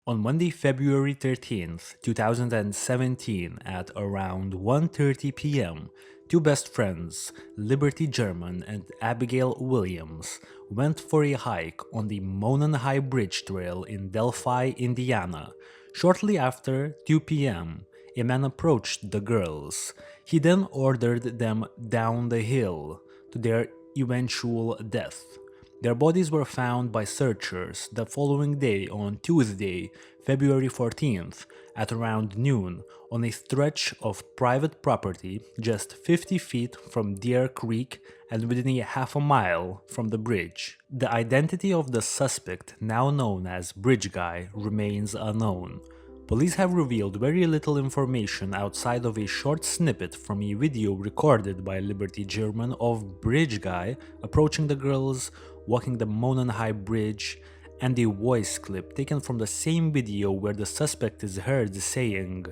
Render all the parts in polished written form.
On Monday, February 13th, 2017, at around 1:30 p.m., two best friends, Liberty German and Abigail Williams, went for a hike on the Monon High Bridge trail in Delphi, Indiana. Shortly after 2 p.m., a man approached the girls. He then ordered them down the hill to their eventual death. Their bodies were found by searchers the following day on Tuesday, February 14th, at around noon, on a stretch of private property just 50 feet from Deer Creek and within a half a mile from the bridge. The identity of the suspect, now known as Bridge Guy, remains unknown. Police have revealed very little information outside of a short snippet from a video recorded by Liberty German of Bridge Guy approaching the girls, walking the Monon High Bridge, and a voice clip taken from the same video where the suspect is heard saying,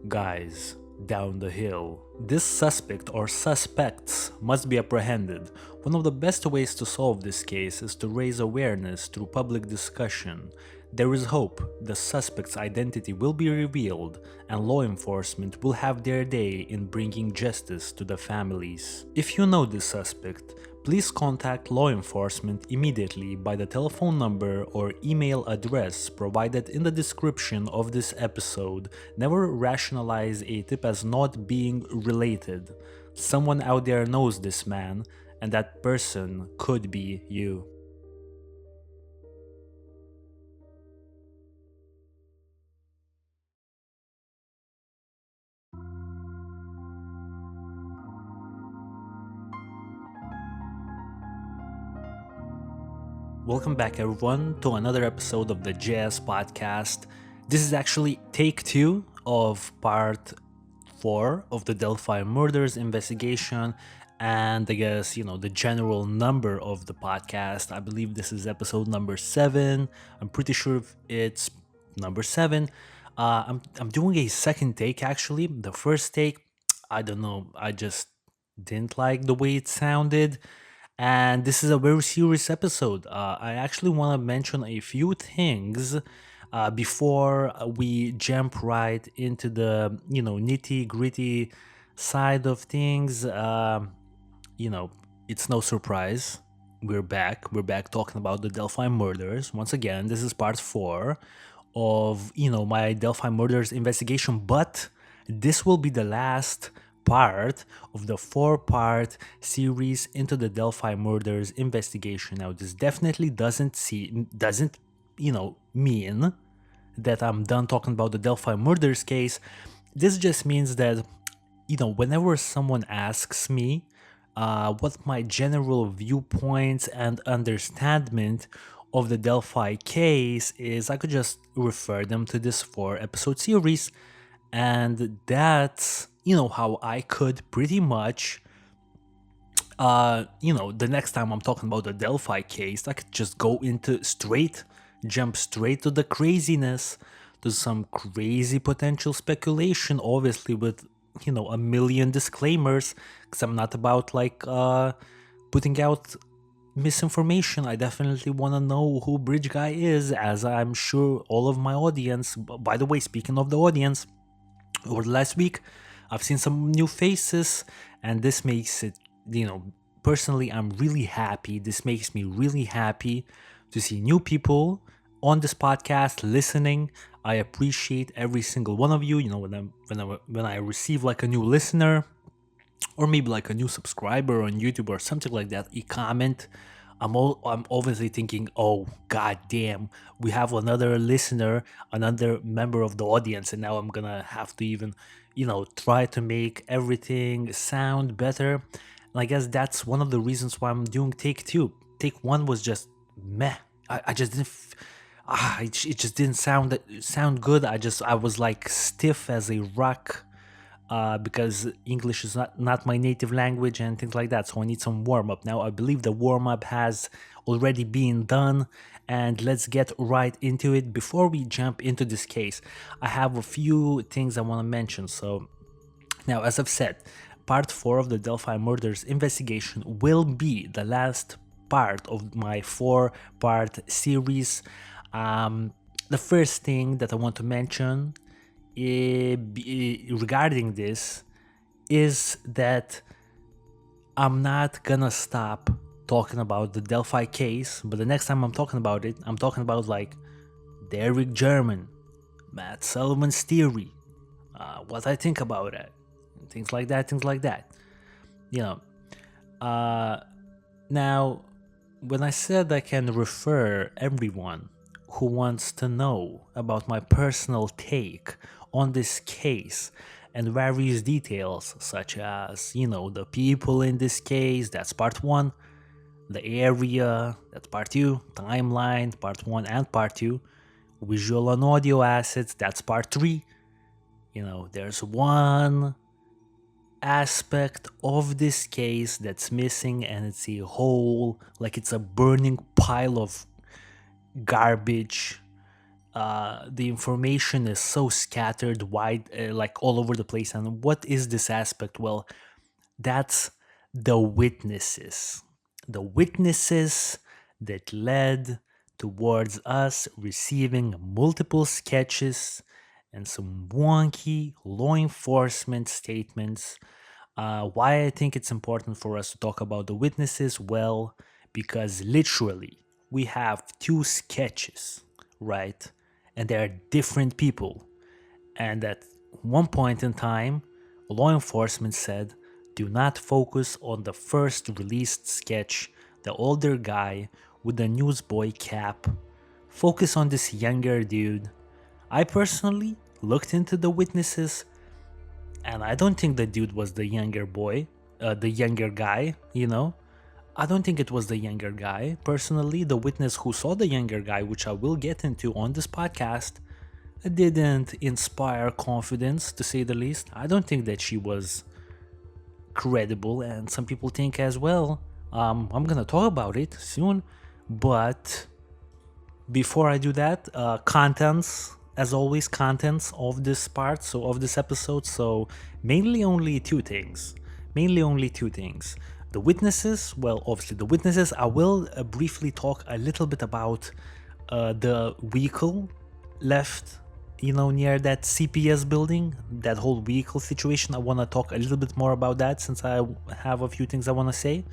"Guys, down the hill." This suspect or suspects must be apprehended. One of the best ways to solve this case is to raise awareness through public discussion. There is hope the suspect's identity will be revealed and law enforcement will have their day in bringing justice to the families. If you know this suspect, please contact law enforcement immediately by the telephone number or email address provided in the description of this episode. Never rationalize a tip as not being related. Someone out there knows this man, and that person could be you. Welcome back everyone to another episode of the JS podcast. This is actually take 2 of part 4 of the Delphi Murders investigation, and I guess, the general number of the podcast. I believe this is episode number 7. I'm pretty sure it's number 7. I'm doing a second take actually. The first take, I don't know, I just didn't like the way it sounded. And this is a very serious episode. I actually want to mention a few things before we jump right into the nitty gritty side of things. You know, it's no surprise. We're back. We're back talking about the Delphi murders. Once again, this is part 4 of my Delphi murders investigation, but this will be the last part of the 4-part series into the Delphi murders investigation. Now, this definitely doesn't mean that I'm done talking about the Delphi murders case. This just means that whenever someone asks me what my general viewpoints and understanding of the Delphi case is, I could just refer them to this 4-episode series, and that's how I could pretty much the next time I'm talking about the Delphi case, I could just jump straight to the craziness, to some crazy potential speculation, obviously with a million disclaimers, because I'm not about putting out misinformation. I definitely want to know who Bridge Guy is, as I'm sure all of my audience. By the way, speaking of the audience, over the last week I've seen some new faces, and this makes it, personally, I'm really happy. This makes me really happy to see new people on this podcast listening. I appreciate every single one of you. When I receive like a new listener, or maybe like a new subscriber on YouTube or something like that, a comment, I'm obviously thinking, oh god damn, we have another listener, another member of the audience, and now I'm gonna have to even try to make everything sound better. And I guess that's one of the reasons why I'm doing take 2. Take 1 was just meh. I just didn't it just didn't sound good. I was like stiff as a rock, because English is not my native language and things like that, so I need some warm-up. Now, I believe the warm-up has already been done, and let's get right into it. Before we jump into this case, I have a few things I want to mention. So, now, as I've said, part 4 of the Delphi murders investigation will be the last part of my 4-part series. The first thing that I want to mention regarding this is that I'm not gonna stop talking about the Delphi case, but the next time I'm talking about it, I'm talking about like Derek German, Matt Sullivan's theory, what I think about it, things like that, You know, uh, now, when I said I can refer everyone who wants to know about my personal take on this case and various details, such as, the people in this case, that's part 1, the area, that's part 2, timeline, part 1 and part 2, visual and audio assets, that's part 3. There's one aspect of this case that's missing, and it's a whole, like it's a burning pile of garbage. The information is so scattered wide, like all over the place. And what is this aspect? Well, that's the witnesses. The witnesses that led towards us receiving multiple sketches and some wonky law enforcement statements. Why I think it's important for us to talk about the witnesses? Well, because literally we have 2 sketches, right? And they are different people. And at one point in time, law enforcement said, do not focus on the first released sketch, the older guy with the newsboy cap. Focus on this younger dude. I personally looked into the witnesses, and I don't think the dude was the younger boy, the younger guy, I don't think it was the younger guy. Personally, the witness who saw the younger guy, which I will get into on this podcast, didn't inspire confidence, to say the least. I don't think that she was credible, and some people think as well. I'm gonna talk about it soon, but before I do that, contents, as always, contents of this part, so of this episode. So mainly only two things. The witnesses, well, obviously the witnesses. I will briefly talk a little bit about the vehicle left, near that CPS building, that whole vehicle situation. I want to talk a little bit more about that since I have a few things I want to say.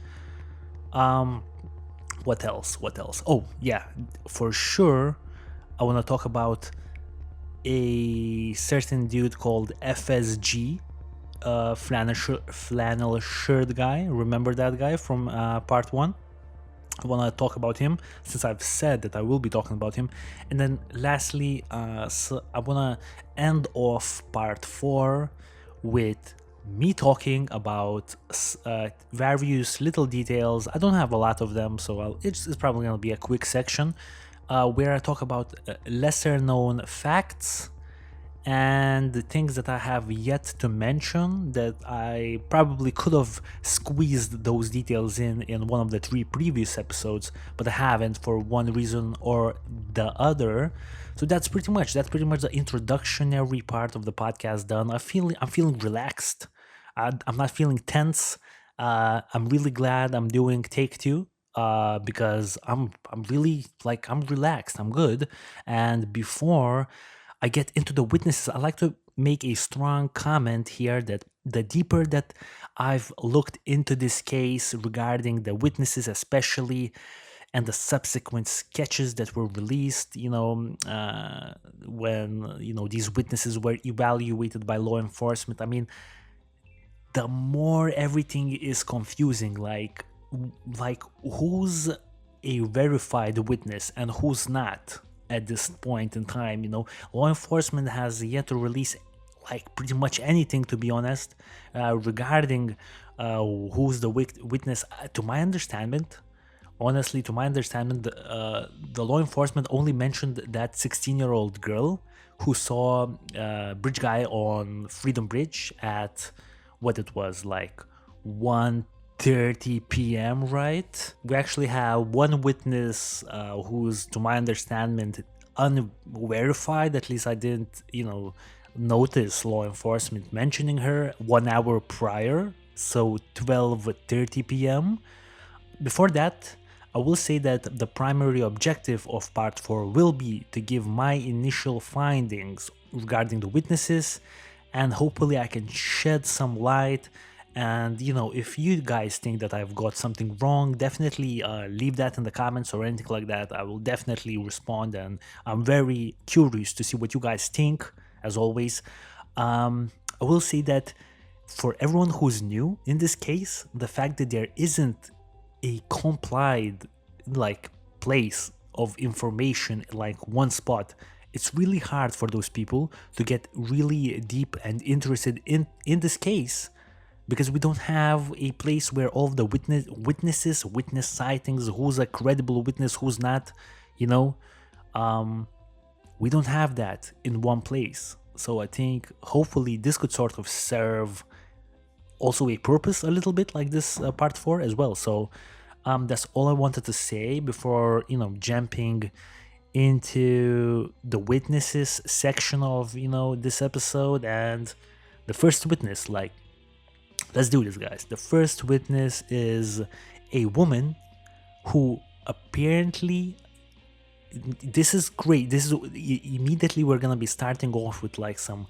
What else? Oh, yeah, for sure. I want to talk about a certain dude called FSG, flannel shirt guy. Remember that guy from part 1? I want to talk about him since I've said that I will be talking about him. And then lastly, so I want to end off part 4 with me talking about various little details. I don't have a lot of them, so it's probably going to be a quick section where I talk about lesser known facts and the things that I have yet to mention that I probably could have squeezed those details in one of the 3 previous episodes, but I haven't for one reason or the other. So that's pretty much the introductionary part of the podcast done. I'm feeling relaxed. I'm not feeling tense. I'm really glad I'm doing take 2. Because I'm really, I'm relaxed, I'm good. And before I get into the witnesses, I like to make a strong comment here that the deeper that I've looked into this case regarding the witnesses especially, and the subsequent sketches that were released, when, these witnesses were evaluated by law enforcement, I mean, the more everything is confusing, like who's a verified witness and who's not at this point in time. Law enforcement has yet to release pretty much anything, to be honest, regarding who's the witness. To my understanding, the law enforcement only mentioned that 16-year-old girl who saw bridge guy on Freedom Bridge at what it was, 1:30 p.m., right? We actually have one witness who's, to my understanding, unverified. At least I didn't, notice law enforcement mentioning her 1 hour prior, so 12:30 p.m. Before that, I will say that the primary objective of part 4 will be to give my initial findings regarding the witnesses, and hopefully I can shed some light. And if you guys think that I've got something wrong, definitely leave that in the comments or anything like that. I will definitely respond, and I'm very curious to see what you guys think, as always. I will say that for everyone who's new in this case, the fact that there isn't a complied place of information, like one spot, it's really hard for those people to get really deep and interested in this case, because we don't have a place where all of the witness sightings, who's a credible witness, who's not, we don't have that in one place. So I think hopefully this could sort of serve also a purpose a little bit, like this part 4 as well. So that's all I wanted to say before jumping into the witnesses section of this episode. And the first witness, let's do this, guys. The first witness is a woman who apparently, this is great, this is immediately we're gonna be starting off with some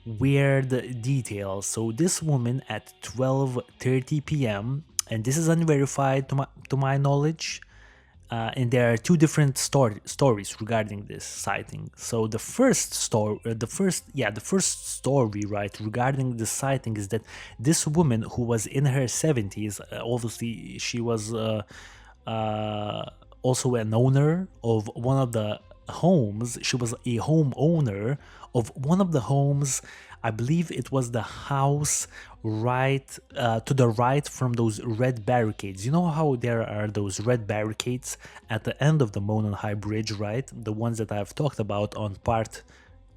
weird details. So this woman at 12:30 p.m., and this is unverified to my knowledge, and there are two different stories regarding this sighting. So the first story, right, regarding the sighting is that this woman, who was in her 70s, obviously she was also an owner of one of the homes. She was a homeowner of one of the homes. I believe it was the house right to the right from those red barricades. You know how there are those red barricades at the end of the Monon High Bridge, right? The ones that I've talked about on part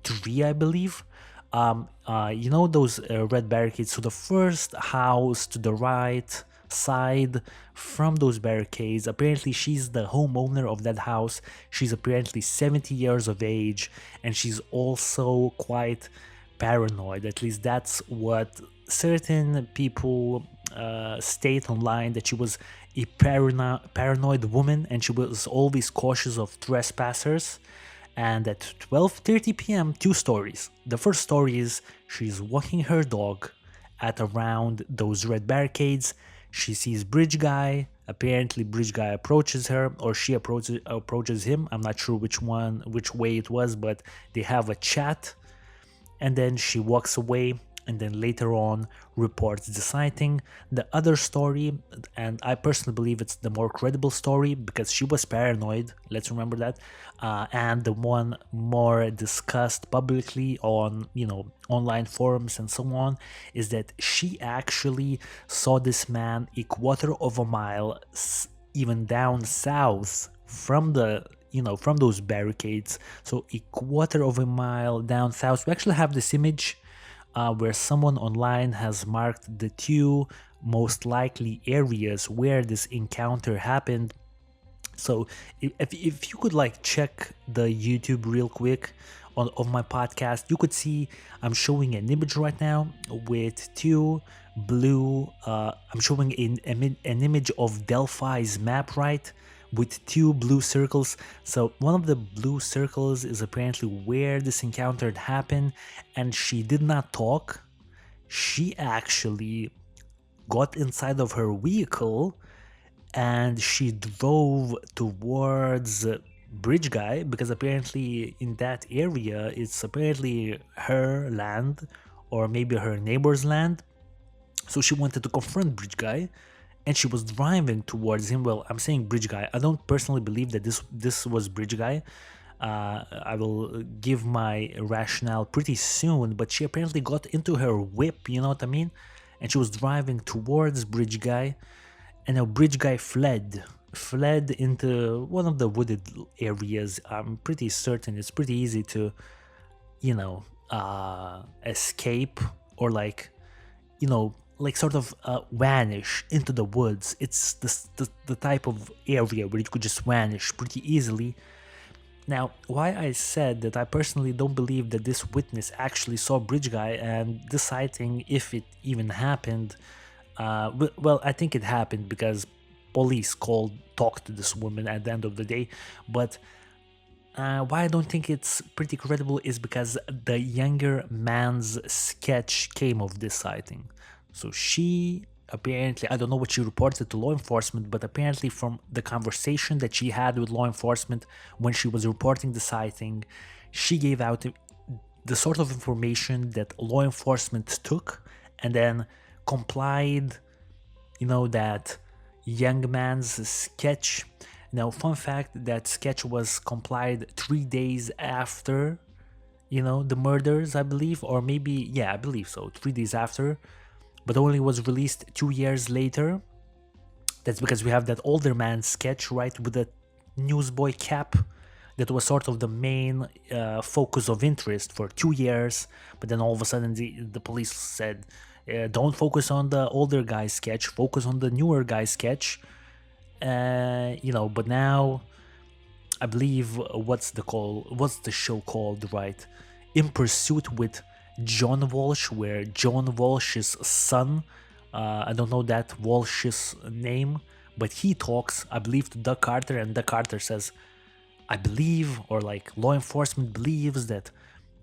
3, I believe. Those red barricades. So the first house to the right side from those barricades, apparently she's the homeowner of that house. She's apparently 70 years of age, and she's also quite paranoid. At least that's what certain people state online, that she was a paranoid woman, and she was always cautious of trespassers. And at 12:30 p.m., two stories. The first story is she's walking her dog at around those red barricades. She sees Bridge Guy. Apparently Bridge Guy approaches her, or she approaches him. I'm not sure which way it was, but they have a chat. And then she walks away, and then later on reports the sighting. The other story, and I personally believe it's the more credible story because she was paranoid, let's remember that, and the one more discussed publicly on online forums and so on, is that she actually saw this man a quarter of a mile even down south from from those barricades. So a quarter of a mile down south. We actually have this image where someone online has marked the two most likely areas where this encounter happened. So if you could check the YouTube real quick of my podcast, you could see I'm showing an image right now with two blue, I'm showing an image of Delphi's map, right, with two blue circles. So one of the blue circles is apparently where this encounter happened, and she did not talk. She actually got inside of her vehicle and she drove towards Bridge Guy, because apparently in that area it's apparently her land or maybe her neighbor's land. So she wanted to confront Bridge Guy, and she was driving towards him. Well, I'm saying Bridge Guy. I don't personally believe that this was Bridge Guy. I will give my rationale pretty soon, but she apparently got into her whip, you know what I mean? And she was driving towards Bridge Guy, and now Bridge Guy fled into one of the wooded areas. I'm pretty certain it's pretty easy to, escape, or sort of vanish into the woods. It's the type of area where you could just vanish pretty easily. Now, why I said that I personally don't believe that this witness actually saw Bridge Guy, and this sighting, if it even happened, well, I think it happened, because police talked to this woman at the end of the day. But why I don't think it's pretty credible is because the younger man's sketch came of this sighting. So she apparently, I don't know what she reported to law enforcement, but apparently from the conversation that she had with law enforcement when she was reporting the sighting, she gave out the sort of information that law enforcement took and then complied, that young man's sketch. Now, fun fact, that sketch was complied 3 days after, the murders, I believe, or maybe, yeah, I believe so, 3 days after, but only was released 2 years later. That's because we have that older man sketch, right, with the newsboy cap that was sort of the main focus of interest for 2 years, but then all of a sudden the police said, don't focus on the older guy's sketch, focus on the newer guy's sketch. But now I believe what's the show called, right? In Pursuit with John Walsh, where John Walsh's son, I don't know that Walsh's name, but he talks, I believe, to Doug Carter, and Doug Carter says, I believe, or like law enforcement believes that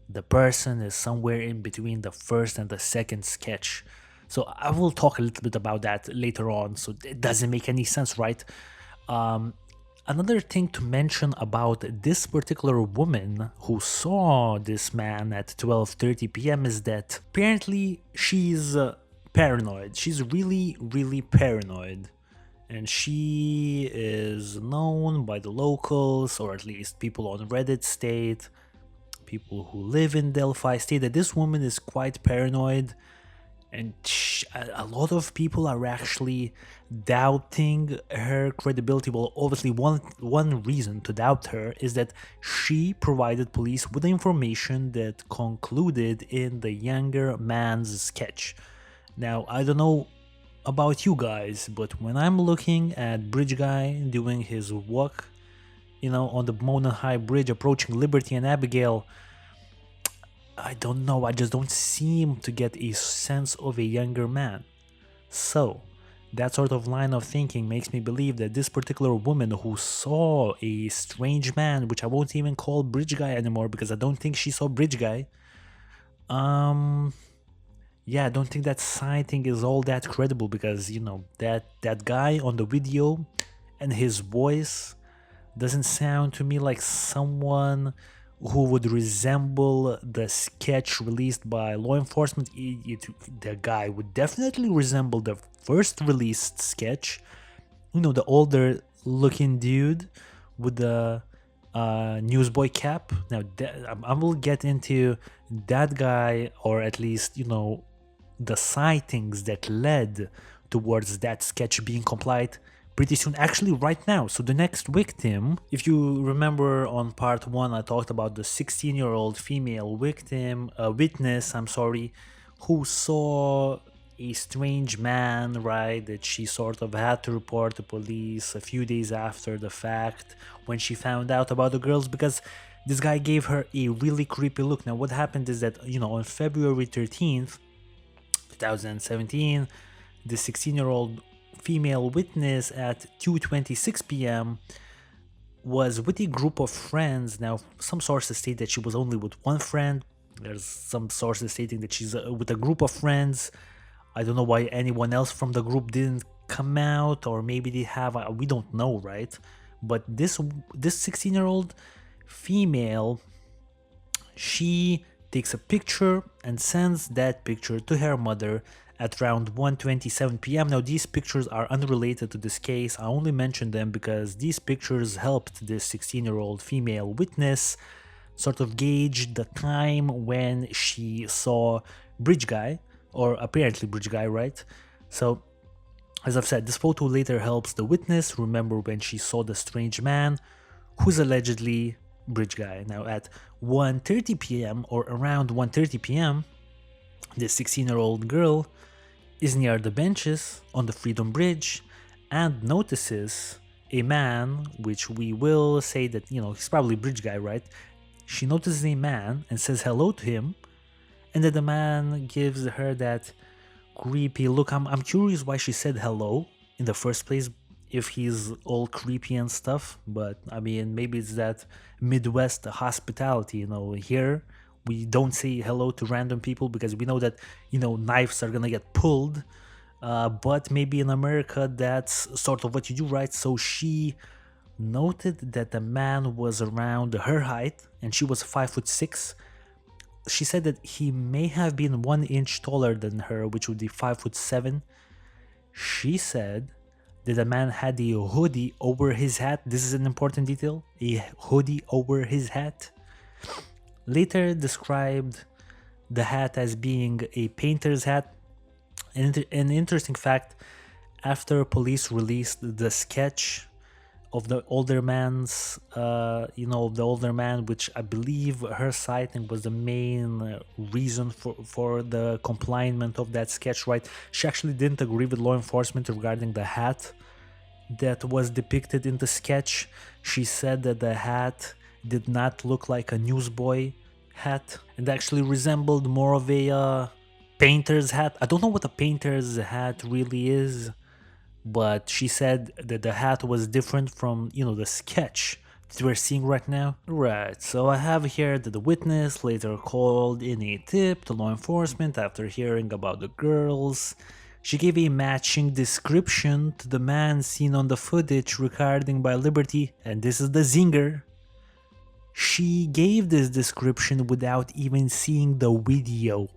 the person is somewhere in between the first and the second sketch. So I will talk a little bit about that later on, so it doesn't make any sense, right? Another thing to mention about this particular woman who saw this man at 12:30 p.m. is that apparently she's paranoid. She's really, really paranoid. And she is known by the locals, or at least people on Reddit state, people who live in Delphi state, that this woman is quite paranoid. And a lot of people are actually doubting her credibility. Well, obviously, one reason to doubt her is that she provided police with information that concluded in the younger man's sketch. Now, I don't know about you guys, but when I'm looking at Bridge Guy doing his walk, on the Monon High Bridge approaching Liberty and Abigail, I don't know, I just don't seem to get a sense of a younger man. So, that sort of line of thinking makes me believe that this particular woman who saw a strange man, which I won't even call Bridge Guy anymore because I don't think she saw Bridge Guy, yeah, I don't think that sighting is all that credible because, that guy on the video and his voice doesn't sound to me like someone who would resemble the sketch released by law enforcement. The guy would definitely resemble the first released sketch, the older looking dude with the newsboy cap. Now, I will get into that guy, or at least, the sightings that led towards that sketch being complied pretty soon, actually right now. So the next victim, if you remember on part 1, I talked about the 16-year-old female witness, who saw a strange man, right, that she sort of had to report to police a few days after the fact when she found out about the girls, because this guy gave her a really creepy look. Now, what happened is that, on February 13th, 2017, the 16-year-old female witness at 2:26 p.m. was with a group of friends. Now, some sources state that she was only with one friend. There's some sources stating that she's with a group of friends. I don't know why anyone else from the group didn't come out, or maybe they have, we don't know, right? But this 16-year-old female, she takes a picture and sends that picture to her mother at around 1:27 p.m. Now, these pictures are unrelated to this case. I only mentioned them because these pictures helped this 16-year-old female witness sort of gauge the time when she saw Bridge Guy, or apparently Bridge Guy, right? So, as I've said, this photo later helps the witness remember when she saw the strange man, who's allegedly Bridge Guy. Now, at 1:30 p.m. or around 1:30 p.m., this 16-year-old girl is near the benches on the Freedom Bridge and notices a man, which we will say that, he's probably Bridge Guy, right? She notices a man and says hello to him, and then the man gives her that creepy look. I'm curious why she said hello in the first place, if he's all creepy and stuff, but I mean, maybe it's that Midwest hospitality, here we don't say hello to random people because we know that, knives are gonna get pulled. But maybe in America, that's sort of what you do, right? So she noted that the man was around her height and she was 5'6". She said that he may have been 1 inch taller than her, which would be 5'7". She said that the man had a hoodie over his hat. This is an important detail. A hoodie over his hat. Later described the hat as being a painter's hat. An interesting fact, after police released the sketch of the older man's, the older man, which I believe her sighting was the main reason for the compliance of that sketch, right? She actually didn't agree with law enforcement regarding the hat that was depicted in the sketch. She said that the hat did not look like a newsboy hat and actually resembled more of a painter's hat. I don't know what a painter's hat really is, but she said that the hat was different from, the sketch that we're seeing right now. Right, so I have here that the witness later called in a tip to law enforcement after hearing about the girls. She gave a matching description to the man seen on the footage recording by Liberty, and this is the zinger. She gave this description without even seeing the video,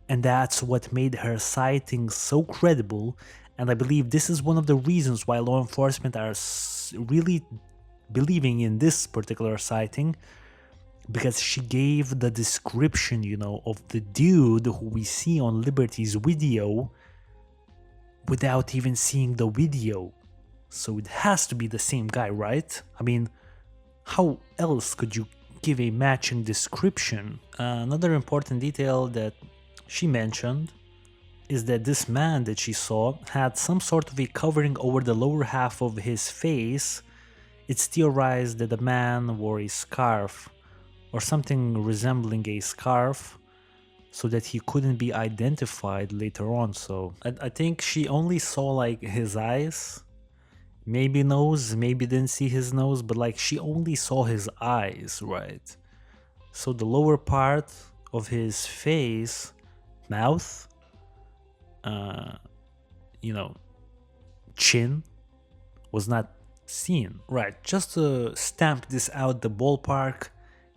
and that's what made her sighting so credible. And I believe this is one of the reasons why law enforcement are really believing in this particular sighting, because she gave the description, of the dude who we see on Liberty's video without even seeing the video. So it has to be the same guy, right? I mean, how else could you give a matching description? Another important detail that she mentioned is that this man that she saw had some sort of a covering over the lower half of his face. It's theorized that the man wore a scarf or something resembling a scarf so that he couldn't be identified later on. So I think she only saw like his eyes, maybe nose, maybe didn't see his nose, but like she only saw his eyes, right? So the lower part of his face, mouth, chin was not seen. Right, just to stamp this out the ballpark,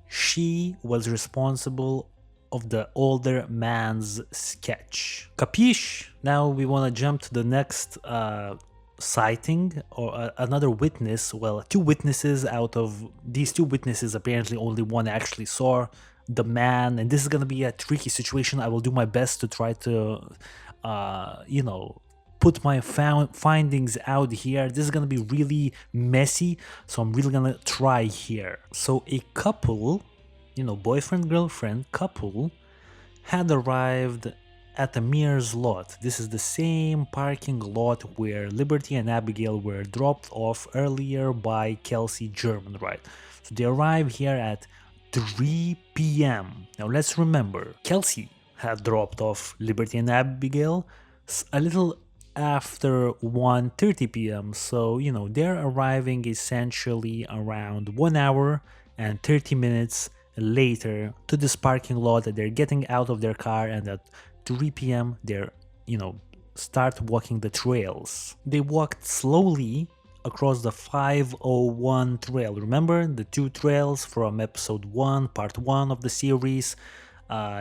she was responsible of the older man's sketch. Capiche? Now we want to jump to the next sighting, or another witness. Well, two witnesses. Out of these two witnesses, apparently only one actually saw the man, and this is gonna be a tricky situation. I will do my best to try to put my findings out here. This is gonna be really messy, so I'm really gonna try here. So a couple, boyfriend girlfriend couple, had arrived at the Mears lot. This is the same parking lot where Liberty and Abigail were dropped off earlier by Kelsey German, right? So they arrived here at 3 p.m. Now let's remember, Kelsey had dropped off Liberty and Abigail a little after 1:30 p.m. So, they're arriving essentially around 1 hour and 30 minutes later to this parking lot, that they're getting out of their car, and at 3 p.m. they're, start walking the trails. They walked slowly across the 501 trail. Remember the two trails from episode 1, part 1 of the series?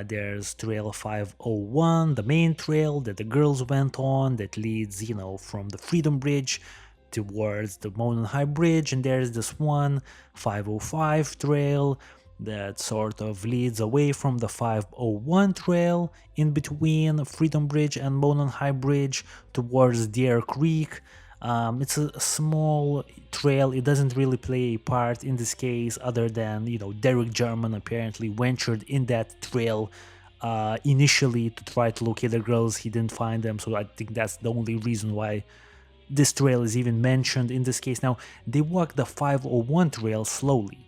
There's trail 501, the main trail that the girls went on that leads, from the Freedom Bridge towards the Monon High Bridge, and there's this one 505 trail that sort of leads away from the 501 trail in between Freedom Bridge and Monon High Bridge towards Deer Creek. It's a small trail. It doesn't really play a part in this case, other than, Derek German apparently ventured in that trail initially to try to locate the girls. He didn't find them, so I think that's the only reason why this trail is even mentioned in this case. Now, they walked the 501 trail slowly,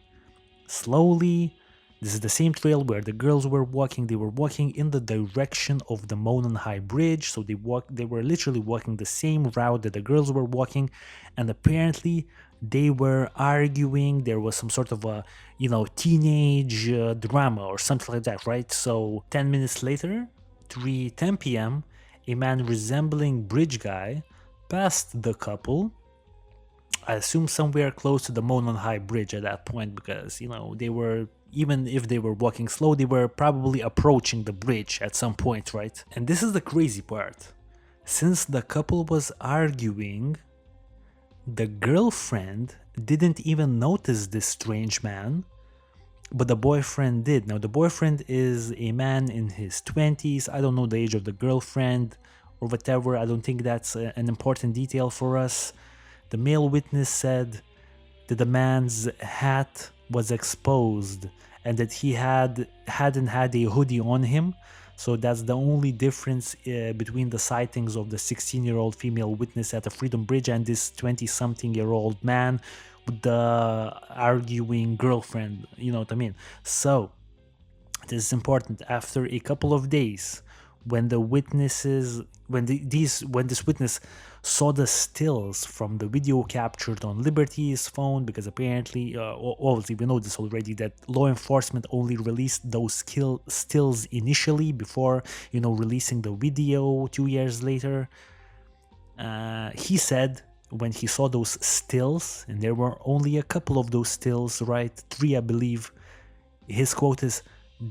This is the same trail where the girls were walking. They were walking in the direction of the Monon High Bridge, so they were literally walking the same route that the girls were walking, and apparently they were arguing. There was some sort of a, teenage drama or something like that, right? So 10 minutes later, 3:10 p.m., a man resembling Bridge Guy passed the couple. I assume somewhere close to the Monon High Bridge at that point, because, they were, even if they were walking slow, they were probably approaching the bridge at some point, right? And this is the crazy part. Since the couple was arguing, the girlfriend didn't even notice this strange man, but the boyfriend did. Now, the boyfriend is a man in his 20s. I don't know the age of the girlfriend or whatever. I don't think that's an important detail for us. The male witness said that the man's hat was exposed and that he hadn't had a hoodie on him. So that's the only difference between the sightings of the 16-year-old female witness at the Freedom Bridge and this 20-something-year-old man with the arguing girlfriend. You know what I mean? So this is important. After a couple of days, when this witness saw the stills from the video captured on Liberty's phone, because apparently, obviously we know this already, that law enforcement only released those stills initially before, releasing the video 2 years later. He said when he saw those stills, and there were only a couple of those stills, right? 3, I believe. His quote is,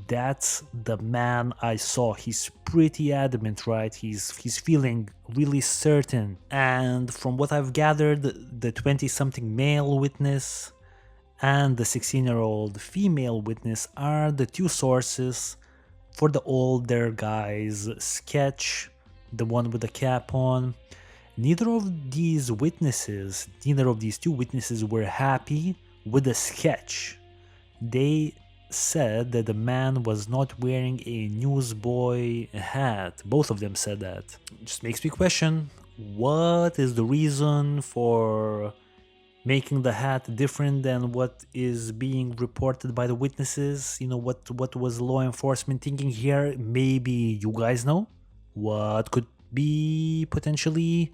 "That's the man I saw." He's pretty adamant, right? He's feeling really certain. And from what I've gathered, the 20-something male witness and the 16-year-old female witness are the two sources for the older guy's sketch, the one with the cap on. Neither of these two witnesses were happy with the sketch. They said that the man was not wearing a newsboy hat. Both of them said that. It just makes me question, what is the reason for making the hat different than what is being reported by the witnesses? What was law enforcement thinking here? Maybe you guys know what could be potentially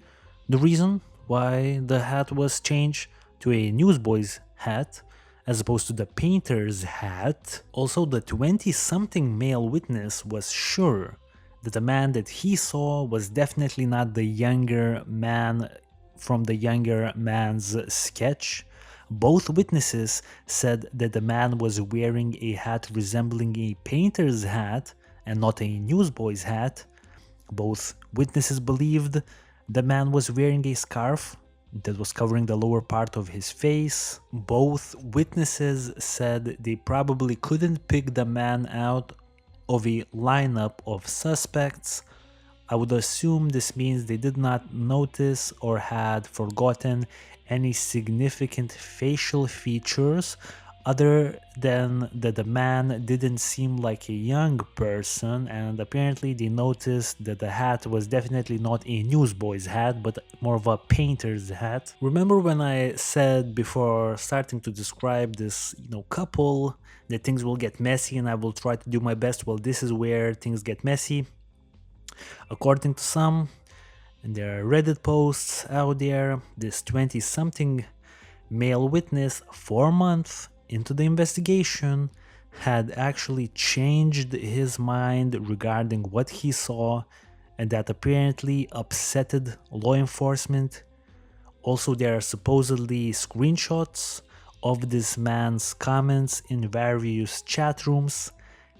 the reason why the hat was changed to a newsboy's hat as opposed to the painter's hat. Also, the 20-something male witness was sure that the man that he saw was definitely not the younger man from the younger man's sketch. Both witnesses said that the man was wearing a hat resembling a painter's hat and not a newsboy's hat. Both witnesses believed the man was wearing a scarf that was covering the lower part of his face. Both witnesses said they probably couldn't pick the man out of a lineup of suspects. I would assume this means they did not notice or had forgotten any significant facial features, other than that the man didn't seem like a young person, and apparently they noticed that the hat was definitely not a newsboy's hat but more of a painter's hat. Remember when I said before starting to describe this couple that things will get messy and I will try to do my best? Well, this is where things get messy. According to some, and there are Reddit posts out there, this 20-something male witness 4 months into the investigation had actually changed his mind regarding what he saw, and that apparently upsetted law enforcement. Also, there are supposedly screenshots of this man's comments in various chat rooms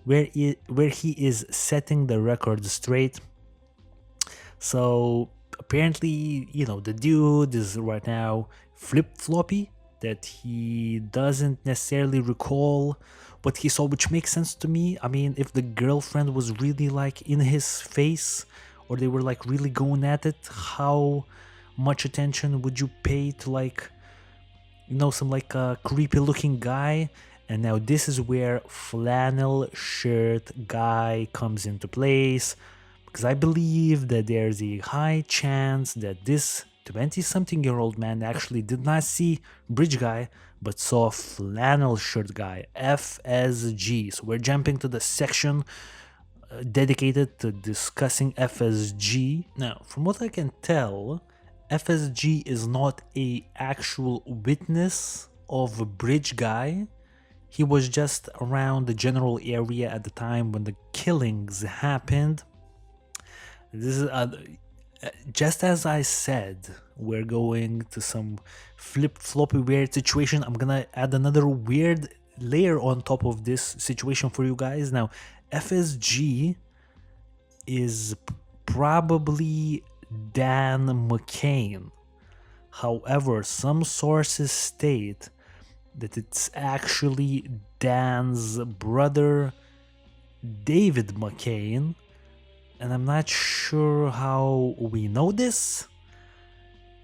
where he is setting the record straight. So apparently, the dude is right now flip-floppy, that he doesn't necessarily recall what he saw, which makes sense to me. I mean, if the girlfriend was really like in his face, or they were like really going at it, how much attention would you pay to some a creepy looking guy? And now this is where flannel shirt guy comes into place, because I believe that there's a high chance that this 20-something-year-old man actually did not see Bridge Guy, but saw Flannel Shirt Guy, FSG. So we're jumping to the section dedicated to discussing FSG. Now, from what I can tell, FSG is not a actual witness of Bridge Guy. He was just around the general area at the time when the killings happened. This is just as I said, we're going to some flip-floppy weird situation. I'm gonna add another weird layer on top of this situation for you guys. Now, FSG is probably Dan McCain. However, some sources state that it's actually Dan's brother, David McCain, and I'm not sure how we know this,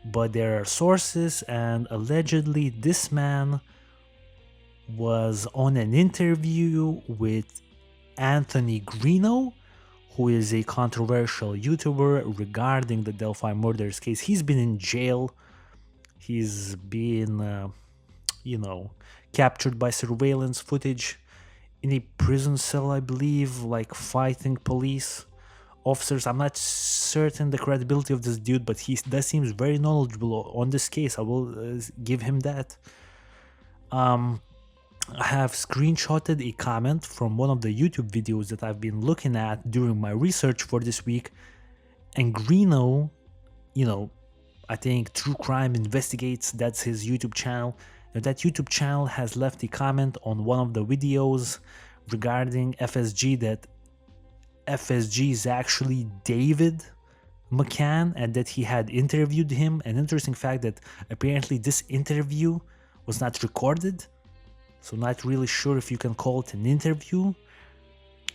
but there are sources, and allegedly this man was on an interview with Anthony Greeno, who is a controversial YouTuber regarding the Delphi Murders case. He's been in jail. He's been, captured by surveillance footage in a prison cell, I believe, like fighting police officers. I'm not certain the credibility of this dude, but he does seems very knowledgeable on this case. I will give him that. I have screenshotted a comment from one of the YouTube videos that I've been looking at during my research for this week. And Greeno, I think True Crime Investigates, that's his YouTube channel. And that YouTube channel has left a comment on one of the videos regarding FSG that FSG is actually David McCann and that he had interviewed him. An interesting fact that apparently this interview was not recorded. So not really sure if you can call it an interview,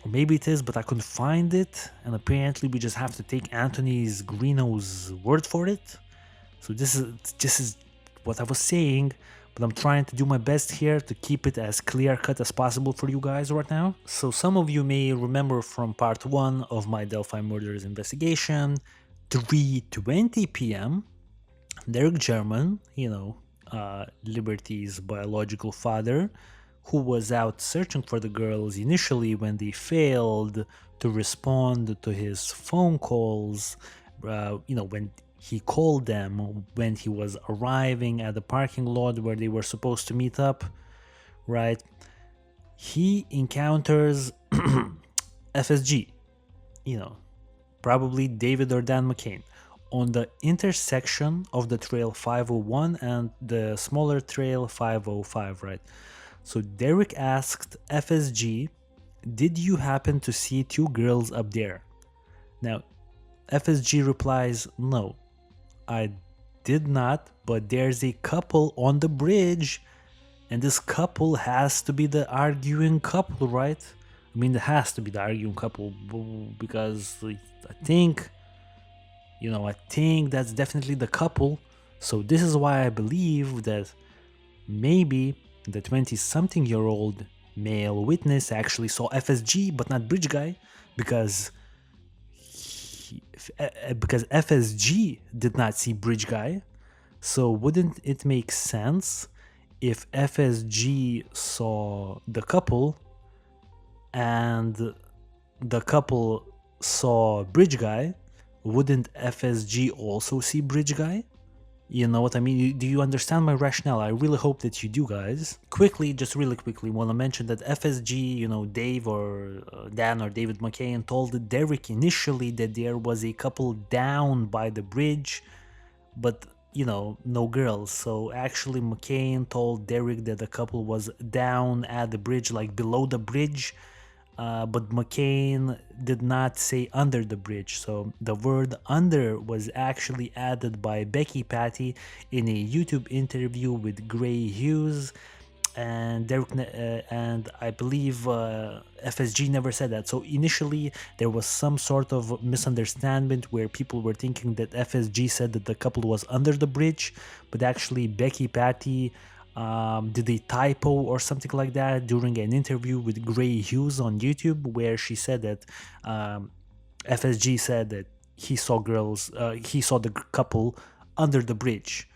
or maybe it is, but I couldn't find it. And apparently we just have to take Anthony's Greeno's word for it. So this is what I was saying, but I'm trying to do my best here to keep it as clear cut as possible for you guys right now. So some of you may remember from part 1 of my Delphi Murders investigation, 3:20 p.m. Derek German, Liberty's biological father, who was out searching for the girls initially when they failed to respond to his phone calls, when he called them when he was arriving at the parking lot where they were supposed to meet up, right? He encounters FSG, probably David or Dan McCain, on the intersection of the trail 501 and the smaller trail 505, right? So Derek asked FSG, "Did you happen to see 2 girls up there?" Now, FSG replies, "No, I did not, but there's a couple on the bridge, and this couple has to be the arguing couple, right?" I mean, it has to be the arguing couple because I think that's definitely the couple. So this is why I believe that maybe the 20-something-year-old male witness actually saw FSG but not Bridge Guy, because FSG did not see Bridge Guy. So wouldn't it make sense if FSG saw the couple and the couple saw Bridge Guy? Wouldn't FSG also see Bridge Guy? You know what I mean? Do you understand my rationale? I really hope that you do, guys. Really quickly, want to mention that FSG, Dave or Dan or David McCain told Derek initially that there was a couple down by the bridge, but, no girls. So actually McCain told Derek that the couple was down at the bridge, like below the bridge. But McCain did not say under the bridge, so the word under was actually added by Becky Patty in a YouTube interview with Gray Hughes, and Derek and I believe FSG never said that. So initially there was some sort of misunderstanding where people were thinking that FSG said that the couple was under the bridge, but actually Becky Patty did a typo or something like that during an interview with Gray Hughes on YouTube, where she said that FSG said that he saw the couple under the bridge,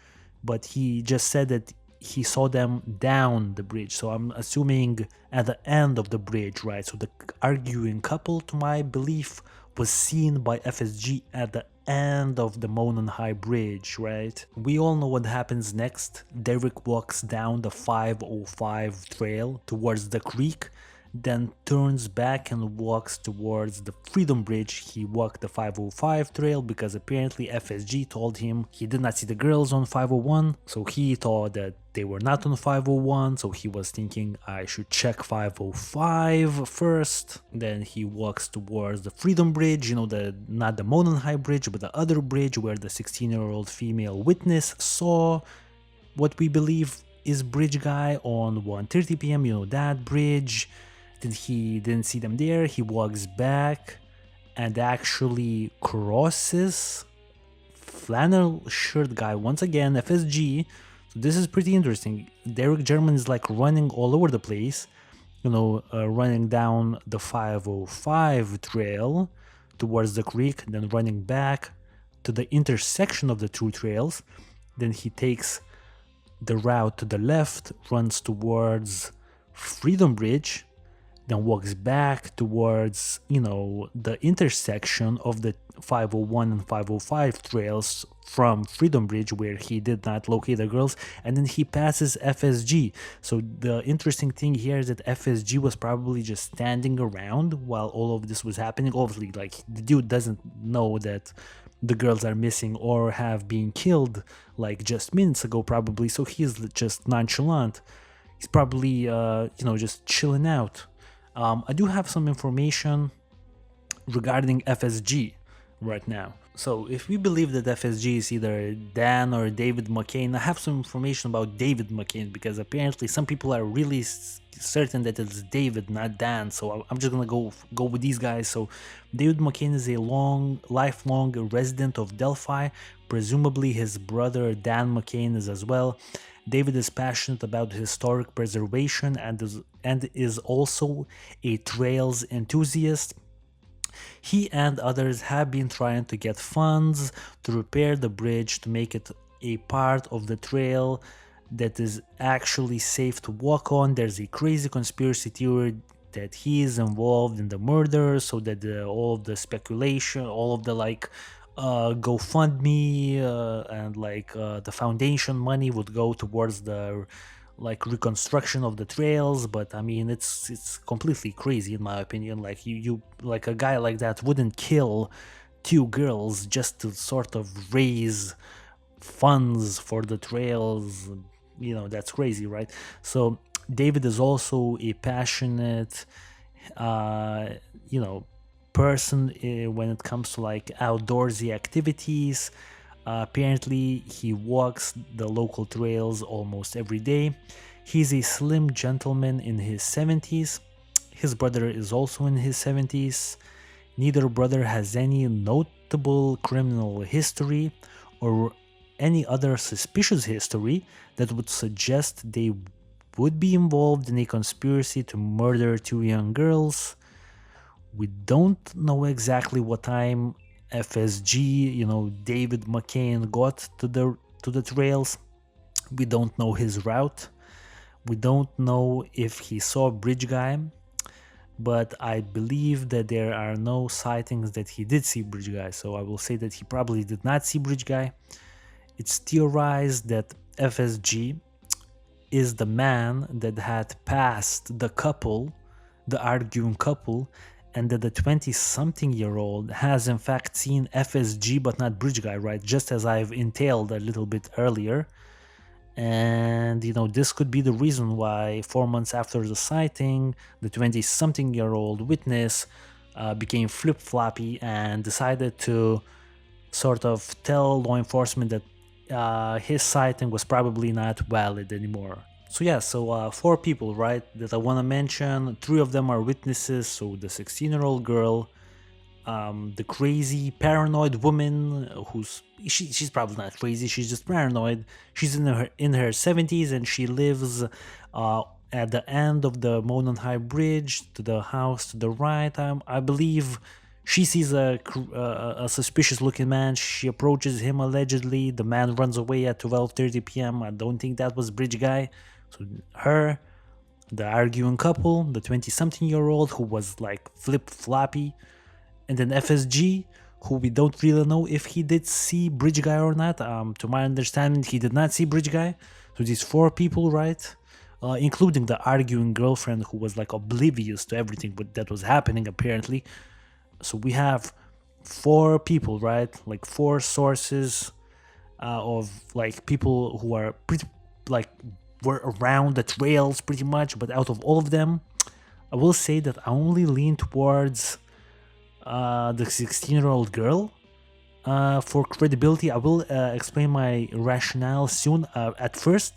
but he just said that he saw them down the bridge. So I'm assuming at the end of the bridge, right? So the arguing couple, to my belief, was seen by FSG at the end of the Monon High Bridge, right? We all know what happens next. Derek walks down the 505 trail towards the creek, then turns back and walks towards the Freedom Bridge. He walked the 505 trail because apparently FSG told him he did not see the girls on 501, so he thought that they were not on 501, so he was thinking I should check 505 first. Then he walks towards the Freedom Bridge, not the Monon High Bridge, but the other bridge where the 16-year-old female witness saw what we believe is bridge guy on 1:30 p.m, that bridge. Then he didn't see them there. He walks back and actually crosses Flannel shirt guy once again, FSG. So this is pretty interesting. Derek German is like running all over the place, running down the 505 trail towards the creek, then running back to the intersection of the two trails. Then he takes the route to the left, runs towards Freedom Bridge, then walks back towards, the intersection of the 501 and 505 trails from Freedom Bridge where he did not locate the girls, and then he passes FSG. So the interesting thing here is that FSG was probably just standing around while all of this was happening. Obviously, like, the dude doesn't know that the girls are missing or have been killed like just minutes ago probably, so he's just nonchalant. He's probably just chilling out. I do have some information regarding FSG right now. So if we believe that FSG is either Dan or David McCain, I have some information about David McCain because apparently some people are really certain that it's David, not Dan. So I'm just gonna go with these guys. So David McCain is a lifelong resident of Delphi. Presumably his brother Dan McCain is as well. David is passionate about historic preservation and is also a trails enthusiast. He and others have been trying to get funds to repair the bridge to make it a part of the trail that is actually safe to walk on. There's a crazy conspiracy theory that he is involved in the murder, so that all of the speculation, all of the GoFundMe and the foundation money would go towards the reconstruction of the trails. But I mean, it's completely crazy in my opinion. Like you like a guy like that wouldn't kill two girls just to sort of raise funds for the trails. That's crazy, right? So David is also a passionate person when it comes to outdoorsy activities. Apparently he walks the local trails almost every day. He's a slim gentleman in his 70s. His brother is also in his 70s. Neither brother has any notable criminal history or any other suspicious history that would suggest they would be involved in a conspiracy to murder two young girls. We don't know exactly what time FSG, David McCain got to the trails. We don't know his route. We don't know if he saw Bridge Guy, but I believe that there are no sightings that he did see Bridge Guy, so I will say that he probably did not see Bridge Guy. It's theorized that FSG is the man that had passed the couple, the arguing couple, and that the 20-something-year-old has in fact seen FSG but not Bridge Guy, right? Just as I've entailed a little bit earlier. And, this could be the reason why 4 months after the sighting, the 20-something-year-old witness became flip-floppy and decided to sort of tell law enforcement that his sighting was probably not valid anymore. So yeah, 4 people, right, that I want to mention. 3 of them are witnesses. So the 16-year-old girl, the crazy paranoid woman she's probably not crazy, she's just paranoid. She's in her 70s and she lives at the end of the Monon High Bridge, to the house to the right. I believe She sees a suspicious looking man. She approaches him allegedly. The man runs away at 12:30 p.m. I don't think that was Bridge Guy. So her, the arguing couple, the 20-something-year-old who was like flip-floppy, and then FSG, who we don't really know if he did see Bridge Guy or not. To my understanding, he did not see Bridge Guy. So these four people, right? Including the arguing girlfriend who was like oblivious to everything but that was happening apparently. So we have four people, right? Like four sources of like people who are pretty like were around the trails pretty much. But out of all of them, I will say that I only lean towards the 16-year-old girl for credibility. I will explain my rationale soon. At first,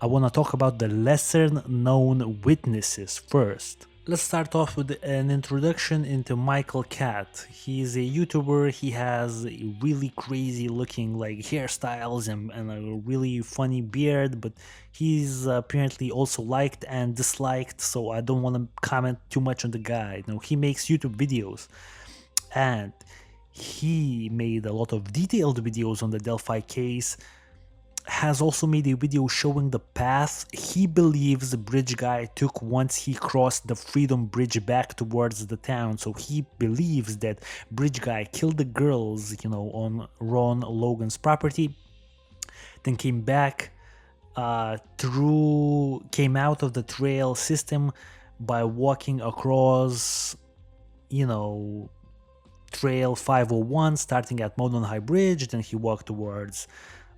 I want to talk about the lesser known witnesses first. Let's start off with an introduction into Michael Cat. He's a YouTuber. He has a really crazy looking like hairstyles and a really funny beard, but he's apparently also liked and disliked, so I don't want to comment too much on the guy. You know, he makes YouTube videos and he made a lot of detailed videos on the Delphi case, has also made a video showing the path he believes the Bridge Guy took once he crossed the Freedom Bridge back towards the town. So he believes that Bridge Guy killed the girls, you know, on Ron Logan's property, then came back came out of the trail system by walking across, you know, Trail 501 starting at Monon High Bridge. Then he walked towards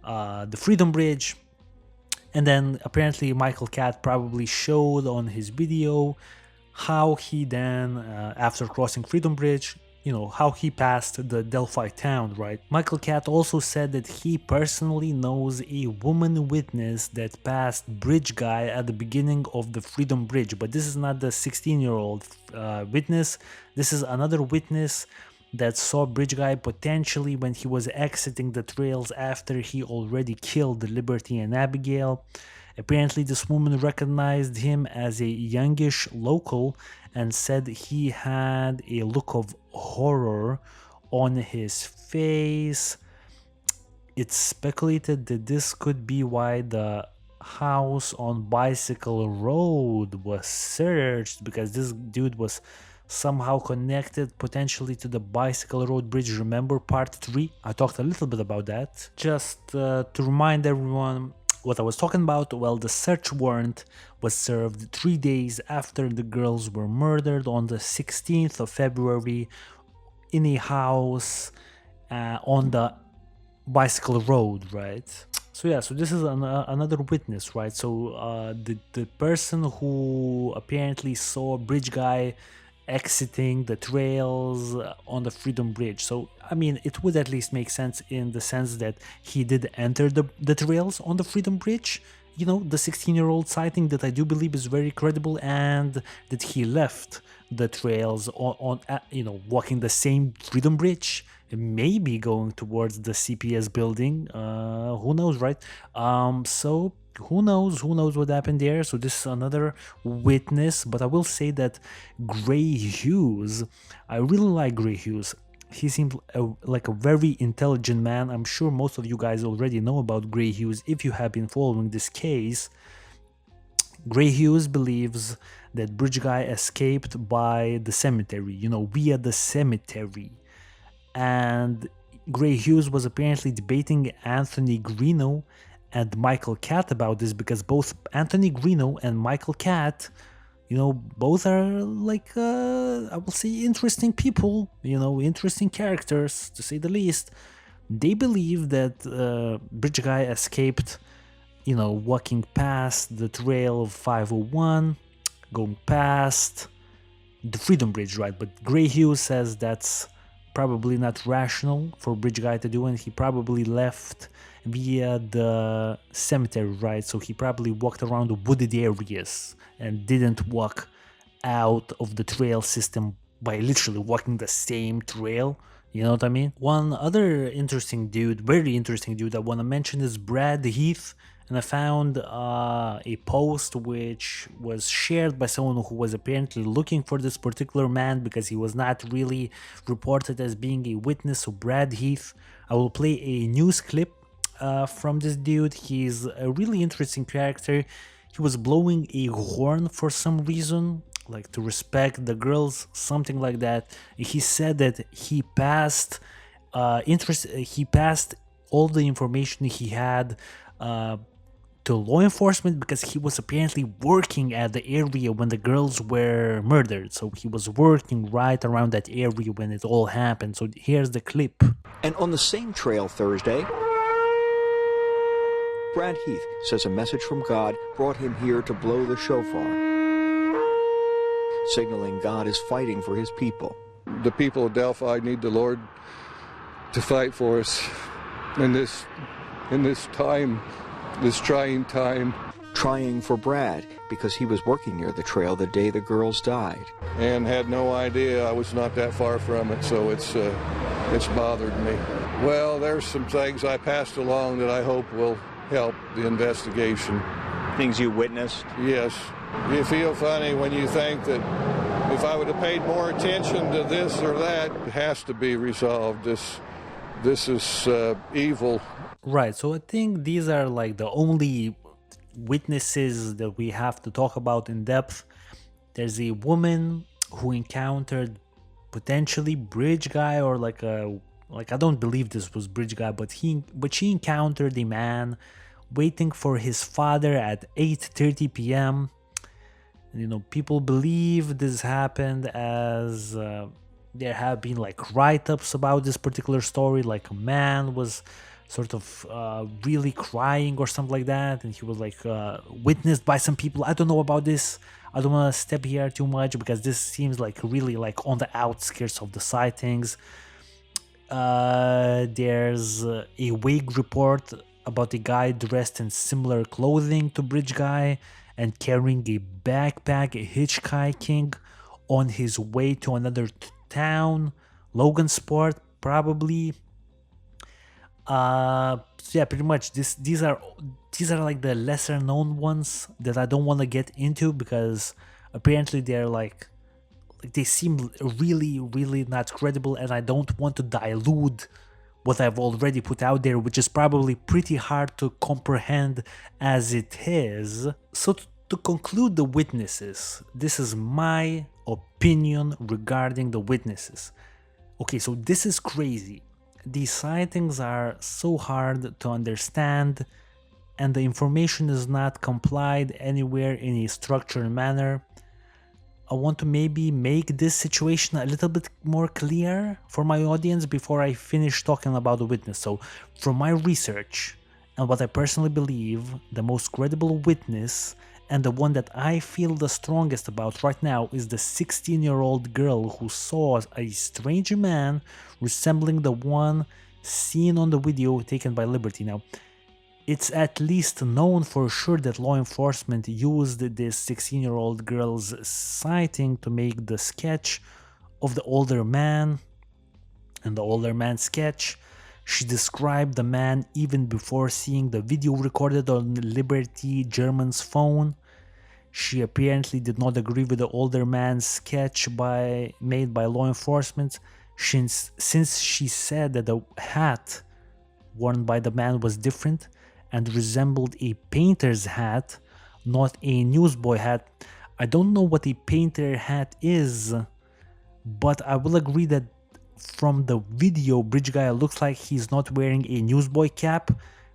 the Freedom Bridge, and then apparently Michael Cat probably showed on his video how he then after crossing Freedom Bridge, you know, how he passed the Delphi town, right? Michael Cat also said that he personally knows a woman witness that passed Bridge Guy at the beginning of the Freedom Bridge, but this is not the 16-year-old witness. This is another witness that saw Bridge Guy potentially when he was exiting the trails after he already killed Liberty and Abigail. Apparently this woman recognized him as a youngish local and said he had a look of horror on his face. It's speculated that this could be why the house on Bicycle Road was searched, because this dude was somehow connected potentially to the Bicycle Road Bridge. Remember part 3? I talked a little bit about that. Just to remind everyone what I was talking about, well, the search warrant was served 3 days after the girls were murdered on the 16th of February in a house on the Bicycle Road, right? So yeah, so this is another witness, right? So the person who apparently saw Bridge Guy exiting the trails on the Freedom Bridge. So I mean, it would at least make sense in the sense that he did enter the trails on the Freedom Bridge, you know, the 16-year-old sighting that I do believe is very credible, and that he left the trails on you know, walking the same Freedom Bridge, maybe going towards the CPS building. Who knows, right? So who knows what happened there. So this is another witness, but I will say that Gray Hughes, I really like Gray Hughes. He seemed like a very intelligent man. I'm sure most of you guys already know about Gray Hughes if you have been following this case. Gray Hughes believes that Bridge Guy escaped by the cemetery, you know, via the cemetery. And Gray Hughes was apparently debating Anthony Greeno and Michael Cat about this, because both Anthony Greeno and Michael Cat, you know, both are like, I will say, interesting people, you know, interesting characters to say the least. They believe that Bridge Guy escaped, you know, walking past the trail of 501, going past the Freedom Bridge, right? But Gray Hughes says that's probably not rational for Bridge Guy to do, and he probably left via the cemetery, right? So he probably walked around the wooded areas and didn't walk out of the trail system by literally walking the same trail. You know what I mean? One other interesting dude, very interesting dude I want to mention is Brad Heath. and I found a post which was shared by someone who was apparently looking for this particular man because he was not really reported as being a witness. So Brad Heath, I will play a news clip from this dude. He's a really interesting character. He was blowing a horn for some reason, like to respect the girls, something like that. He said that he passed all the information he had to law enforcement because he was apparently working at the area when the girls were murdered. So he was working right around that area when it all happened. So here's the clip. And on the same trail Thursday, Brad Heath says a message from God brought him here to blow the shofar, signaling God is fighting for his people. The people of Delphi need the Lord to fight for us in this time, this trying time. Trying for Brad because he was working near the trail the day the girls died. And had no idea I was not that far from it, so it's bothered me. Well, there's some things I passed along that I hope will help the investigation. Things you witnessed? Yes. You feel funny when you think that if I would have paid more attention to this or that, it has to be resolved. This is evil. Right, so I think these are like the only witnesses that we have to talk about in depth. There's a woman who encountered potentially Bridge Guy, or like I don't believe this was Bridge Guy, but she encountered a man waiting for his father at 8:30 p.m. You know, people believe this happened as there have been like write-ups about this particular story, like a man was sort of really crying or something like that, and he was like witnessed by some people. I don't know about this. I don't want to step here too much because this seems like really like on the outskirts of the sightings. There's a wake report about a guy dressed in similar clothing to Bridge Guy and carrying a backpack, hitchhiking on his way to another town, Logansport probably. So yeah, pretty much these are like the lesser known ones that I don't want to get into because apparently they're like they seem really not credible, and I don't want to dilute what I've already put out there, which is probably pretty hard to comprehend as it is. So to conclude the witnesses, this is my opinion regarding the witnesses. Okay, so this is crazy. These sightings are so hard to understand, and the information is not complied anywhere in a structured manner. I want to maybe make this situation a little bit more clear for my audience before I finish talking about the witness. So, from my research and what I personally believe, the most credible witness and the one that I feel the strongest about right now is the 16-year-old girl who saw a strange man resembling the one seen on the video taken by Liberty. Now, it's at least known for sure that law enforcement used this 16-year-old girl's sighting to make the sketch of the older man. In the older man's sketch, she described the man even before seeing the video recorded on Liberty German's phone. She apparently did not agree with the older man's sketch made by law enforcement, since she said that the hat worn by the man was different and resembled a painter's hat, not a newsboy hat. I don't know what a painter hat is, but I will agree that from the video, Bridge Guy looks like he's not wearing a newsboy cap,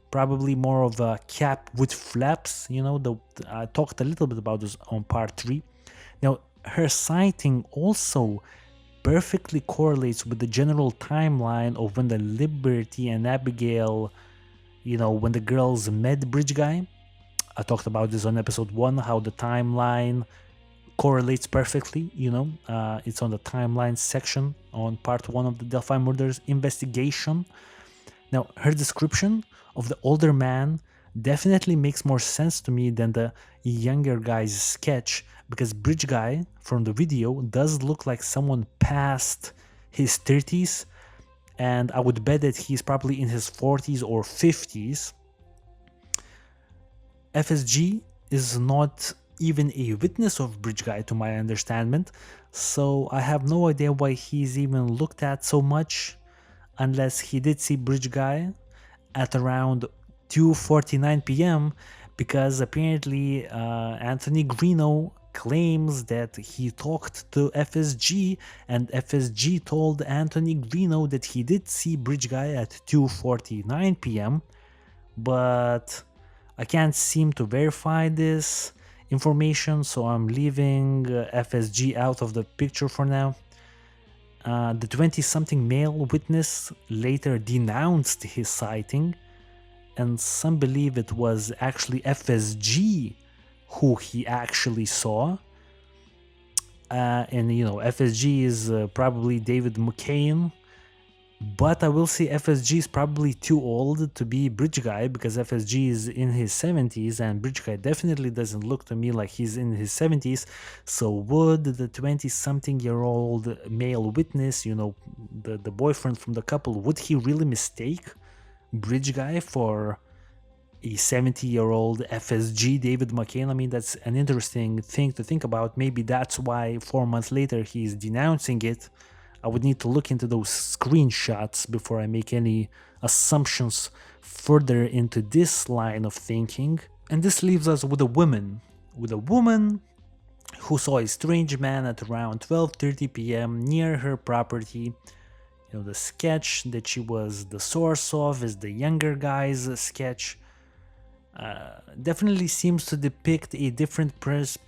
probably more of a cap with flaps. You know, I talked a little bit about this on part 3. Now, her sighting also perfectly correlates with the general timeline of when the Liberty and Abigail, you know, when the girls met Bridge Guy. I talked about this on episode 1, how the timeline correlates perfectly, you know. It's on the timeline section on part 1 of the Delphi Murders investigation. Now, her description of the older man definitely makes more sense to me than the younger guy's sketch, because Bridge Guy from the video does look like someone past his 30s, and I would bet that he's probably in his 40s or 50s. FSG is not even a witness of Bridge Guy to my understanding, so I have no idea why he's even looked at so much, unless he did see Bridge Guy at around 2:49 p.m. because apparently Anthony Greeno claims that he talked to FSG and FSG told Anthony Greeno that he did see Bridge Guy at 2:49 p.m. but I can't seem to verify this information, so I'm leaving FSG out of the picture for now. The 20-something male witness later denounced his sighting, and some believe it was actually FSG who he actually saw. And FSG is probably David McCain, but I will say FSG is probably too old to be Bridge Guy because FSG is in his 70s and Bridge Guy definitely doesn't look to me like he's in his 70s. So would the 20-something-year-old male witness, the boyfriend from the couple, would he really mistake Bridge Guy for a 70-year-old FSG David McCain? I mean, that's an interesting thing to think about. Maybe that's why 4 months later he's denouncing it. I would need to look into those screenshots before I make any assumptions further into this line of thinking. And this leaves us with a woman who saw a strange man at around 12:30 p.m. near her property. The sketch that she was the source of is the younger guy's sketch. Definitely seems to depict a different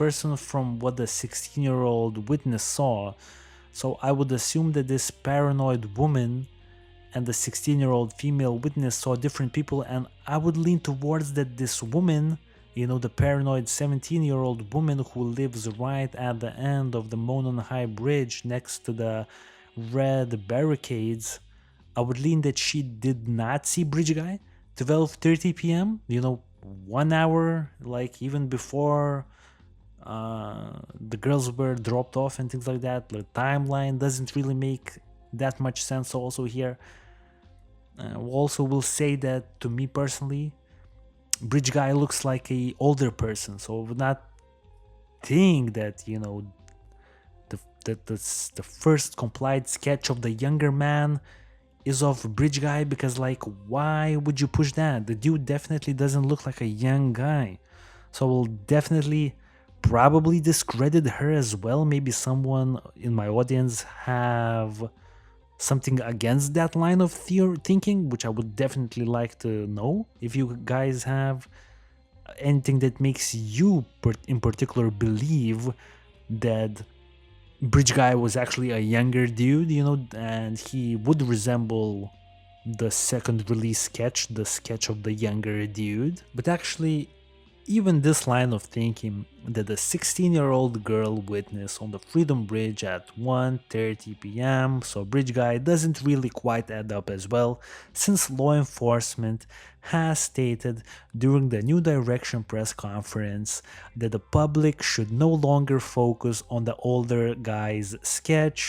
person from what the 16-year-old witness saw. So I would assume that this paranoid woman and the 16-year-old female witness saw different people, and I would lean towards that this woman, the paranoid 17-year-old woman who lives right at the end of the Monon High Bridge next to the red barricades, I would lean that she did not see Bridge Guy 12:30 p.m. 1 hour, like even before the girls were dropped off and things like that. The timeline doesn't really make that much sense also here. Also will say that to me personally, Bridge Guy looks like a older person, so I would not think that the first complied sketch of the younger man is of Bridge Guy, because why would you push that? The dude definitely doesn't look like a young guy, so we'll definitely probably discredit her as well. Maybe someone in my audience have something against that line of thinking, which I would definitely like to know. If you guys have anything that makes you in particular believe that Bridge Guy was actually a younger dude, and he would resemble the second release sketch, the sketch of the younger dude. But actually, even this line of thinking that the 16-year-old girl witnessed on the Freedom Bridge at 1:30 p.m. so Bridge Guy doesn't really quite add up as well, since law enforcement has stated during the New Direction press conference that the public should no longer focus on the older guy's sketch.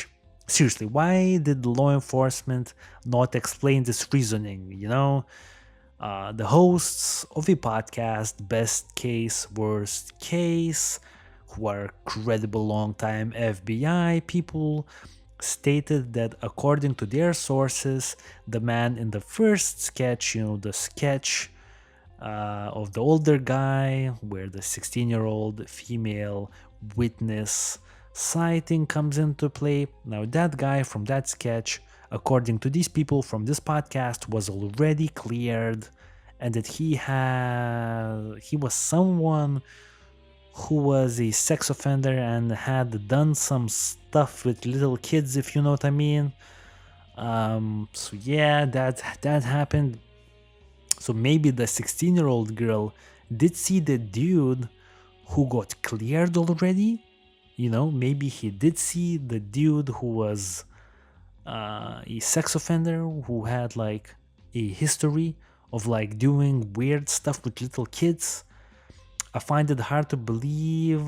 Seriously, why did law enforcement not explain this reasoning, The hosts of the podcast Best Case, Worst Case, who are credible long-time FBI people, stated that according to their sources, the man in the first sketch, the sketch of the older guy where the 16-year-old female witness sighting comes into play. Now that guy from that sketch, according to these people from this podcast, was already cleared, and that he was someone who was a sex offender and had done some stuff with little kids, if you know what I mean. So yeah, that happened. So maybe the 16-year-old girl did see the dude who got cleared already. Maybe he did see the dude who was a sex offender who had a history of doing weird stuff with little kids. I find it hard to believe,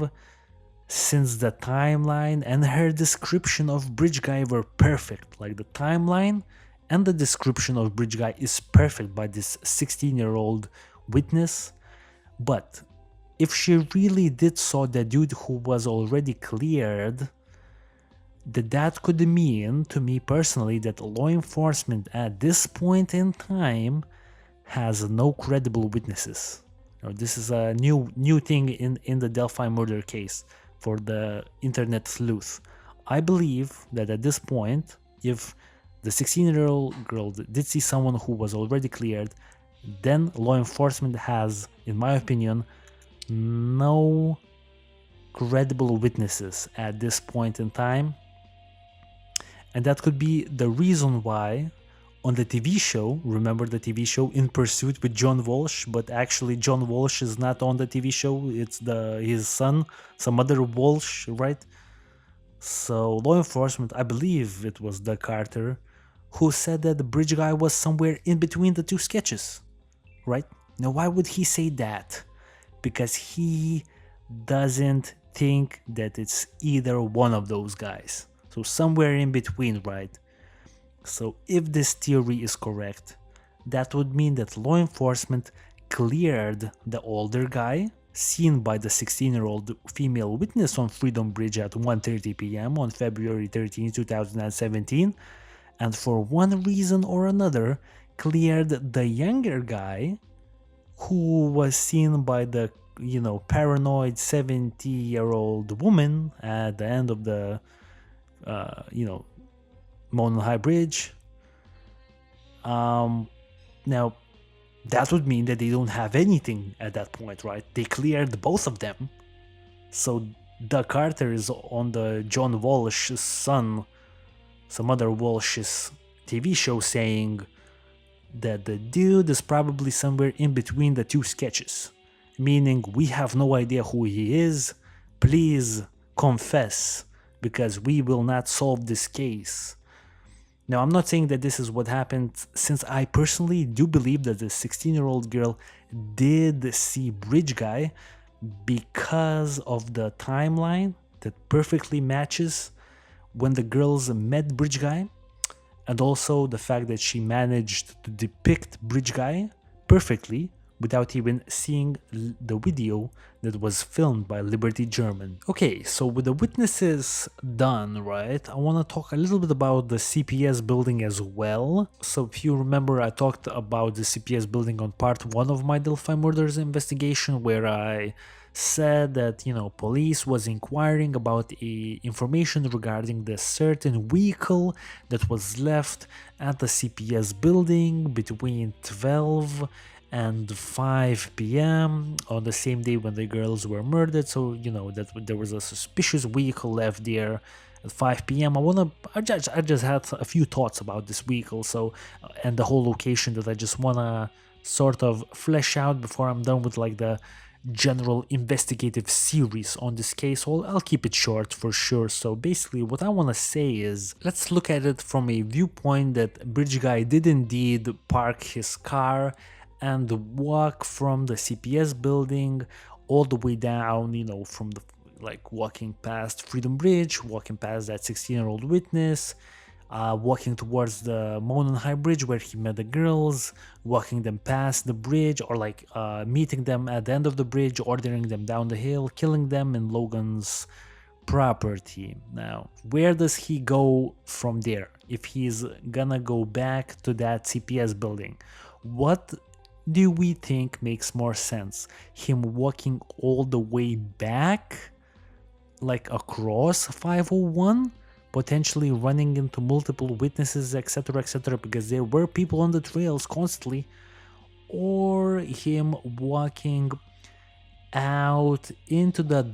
since the timeline and her description of Bridge Guy were perfect. The timeline and the description of Bridge Guy is perfect by this 16-year-old witness. But if she really did saw the dude who was already cleared, that could mean to me personally that law enforcement at this point in time has no credible witnesses. This is a new thing in the Delphi murder case for the internet sleuth. I believe that at this point, if the 16-year-old girl did see someone who was already cleared, then law enforcement has, in my opinion, no credible witnesses at this point in time. And that could be the reason why on the TV show, remember the TV show In Pursuit with John Walsh, but actually John Walsh is not on the TV show, it's his son, some other Walsh, right? So law enforcement, I believe it was Doug Carter, who said that the bridge guy was somewhere in between the two sketches, right? Now why would he say that? Because he doesn't think that it's either one of those guys. So somewhere in between, right? So if this theory is correct, that would mean that law enforcement cleared the older guy, seen by the 16-year-old female witness on Freedom Bridge at 1:30 p.m. on February 13, 2017, and for one reason or another cleared the younger guy who was seen by the paranoid 70-year-old woman at the end of the Monon High Bridge. Now that would mean that they don't have anything at that point, right? They cleared both of them. So Doug Carter is on the John Walsh's son, some other Walsh's TV show, saying that the dude is probably somewhere in between the two sketches, meaning we have no idea who he is. Please confess, because we will not solve this case. Now, I'm not saying that this is what happened, since I personally do believe that the 16-year-old girl did see Bridge Guy because of the timeline that perfectly matches when the girls met Bridge Guy, and also the fact that she managed to depict Bridge Guy perfectly without even seeing the video that was filmed by Liberty German. Okay, so with the witnesses done, right, I want to talk a little bit about the CPS building as well. So if you remember, I talked about the CPS building on part 1 of my Delphi Murders investigation, where I said that, police was inquiring about information regarding the certain vehicle that was left at the CPS building between 12 and 5 p.m. on the same day when the girls were murdered. So that there was a suspicious vehicle left there at 5 p.m. I just had a few thoughts about this vehicle, so and the whole location that I just wanna sort of flesh out before I'm done with like the general investigative series on this case. Well, I'll keep it short for sure. So basically what I want to say is, let's look at it from a viewpoint that Bridge Guy did indeed park his car and walk from the CPS building all the way down, from the walking past Freedom Bridge, walking past that 16-year-old witness, walking towards the Monon High Bridge where he met the girls, walking them past the bridge, or meeting them at the end of the bridge, ordering them down the hill, killing them in Logan's property. Now, where does he go from there? If he's gonna go back to that CPS building, what do we think makes more sense? Him walking all the way back, across 501? Potentially running into multiple witnesses, etc., because there were people on the trails constantly, or him walking out into the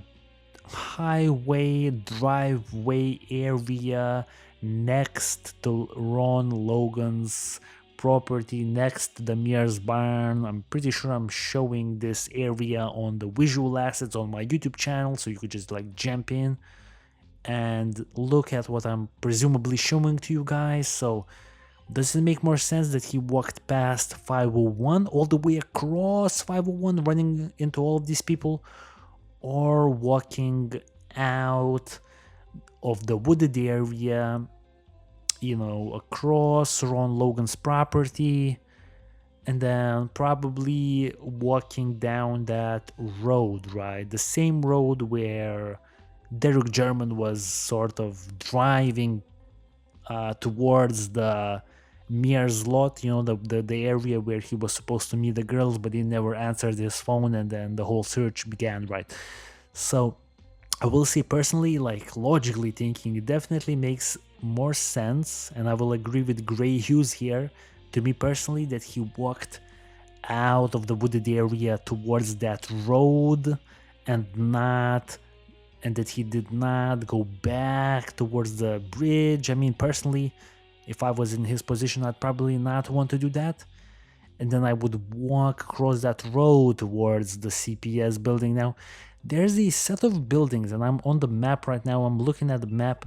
highway driveway area next to Ron Logan's property, next to the Mears barn. I'm pretty sure I'm showing this area on the visual assets on my YouTube channel, so you could just jump in and look at what I'm presumably showing to you guys. So does it make more sense that he walked past 501 all the way across 501 running into all of these people, or walking out of the wooded area, across Ron Logan's property and then probably walking down that road, right? The same road where Derek German was sort of driving towards the Mears lot, the area where he was supposed to meet the girls, but he never answered his phone, and then the whole search began, right? So I will say personally, like logically thinking, it definitely makes more sense, and I will agree with Gray Hughes here, to me personally, that he walked out of the wooded area towards that road and that he did not go back towards the bridge. I mean, personally, if I was in his position, I'd probably not want to do that. And then I would walk across that road towards the CPS building. Now, there's a set of buildings, and I'm on the map right now. I'm looking at the map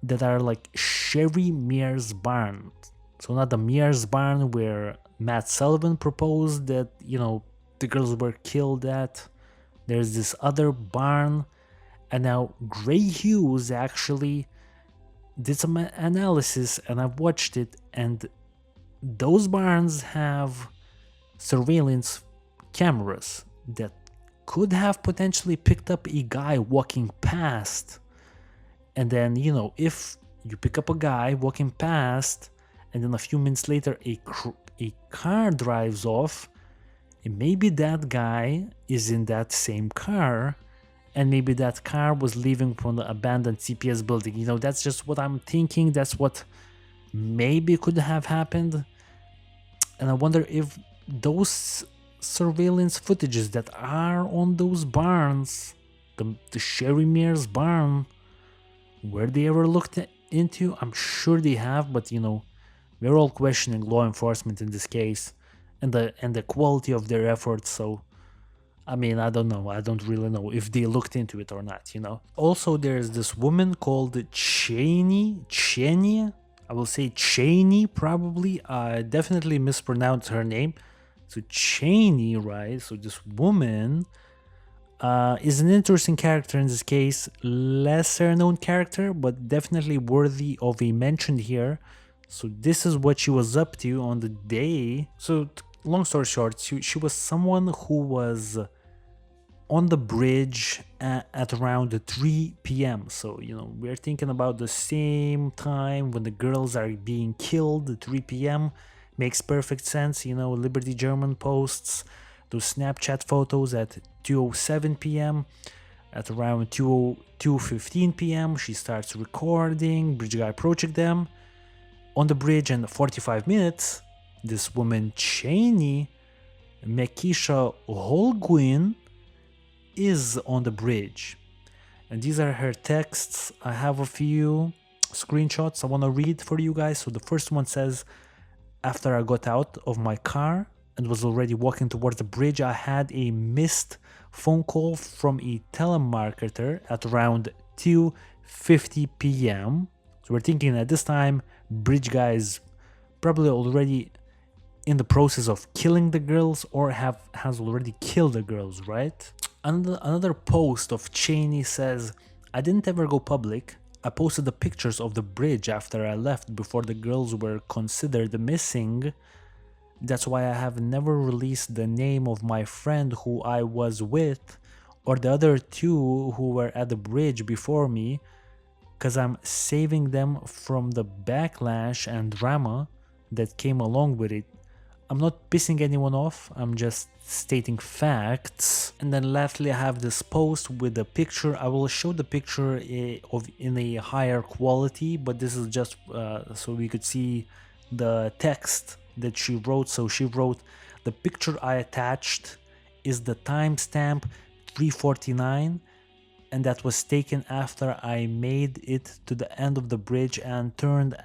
that are like Sherry Mears Barn. So not the Mears Barn where Matt Sullivan proposed that, the girls were killed at. There's this other barn. And now Gray Hughes actually did some analysis, and I've watched it, and those barns have surveillance cameras that could have potentially picked up a guy walking past. And then, if you pick up a guy walking past, and then a few minutes later a car drives off, and maybe that guy is in that same car, and maybe that car was leaving from the abandoned CPS building. That's just what I'm thinking. That's what maybe could have happened. And I wonder if those surveillance footages that are on those barns, the Sherry Mears barn, were they ever looked into? I'm sure they have, but we're all questioning law enforcement in this case and the quality of their efforts. So I mean, I don't know. I don't really know if they looked into it or not, Also, there's this woman called Cheney. I will say Cheney, probably. I definitely mispronounced her name. So Cheney, right? So this woman is an interesting character in this case. Lesser known character, but definitely worthy of a mention here. So this is what she was up to on the day. So long story short, she was someone who was on the bridge at around 3 p.m. So, we're thinking about the same time when the girls are being killed, 3 p.m. Makes perfect sense. Liberty German posts those Snapchat photos at 2:07 p.m. At around 2:15 p.m. she starts recording, bridge guy approaching them on the bridge, and 45 minutes, this woman Cheney, Mekisha Holguin, is on the bridge. And these are her texts. I have a few screenshots I want to read for you guys. So the first one says, after I got out of my car and was already walking towards the bridge, I had a missed phone call from a telemarketer at around 2:50 p.m. So we're thinking at this time, bridge guy is probably already in the process of killing the girls or has already killed the girls, right? Another post of Cheney says, I didn't ever go public. I posted the pictures of the bridge after I left before the girls were considered missing. That's why I have never released the name of my friend who I was with or the other two who were at the bridge before me, because I'm saving them from the backlash and drama that came along with it. I'm not pissing anyone off, I'm just stating facts. And then lastly, I have this post with a picture. I will show the picture in a higher quality, but this is just so we could see the text that she wrote. So she wrote, the picture I attached is the timestamp 3:49, and that was taken after I made it to the end of the bridge and turned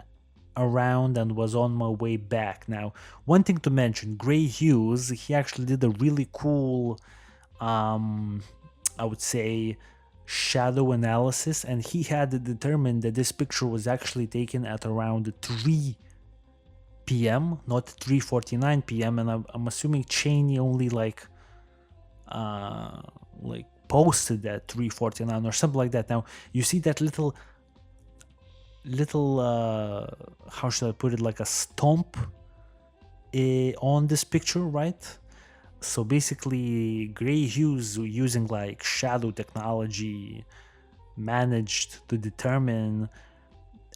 around and was on my way back. Now, one thing to mention, Gray Hughes, he actually did a really cool, I would say, shadow analysis, and he had determined that this picture was actually taken at around 3 p.m., not 3:49 p.m. And I'm assuming Cheney only like posted at 3:49 or something like that. Now you see that little how should I put it, like a stomp on this picture, right? So basically, gray hues using like shadow technology managed to determine,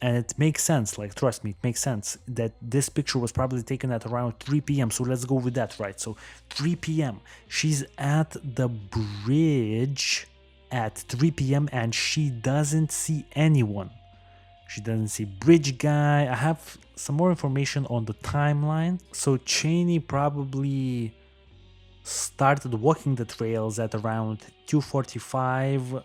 and it makes sense, like trust me, it makes sense that this picture was probably taken at around 3 p.m. So let's go with that, right? So 3 p.m. She's at the bridge at 3 p.m. and she doesn't see anyone. She doesn't see bridge guy. I have some more information on the timeline. So Cheney probably started walking the trails at around 2:45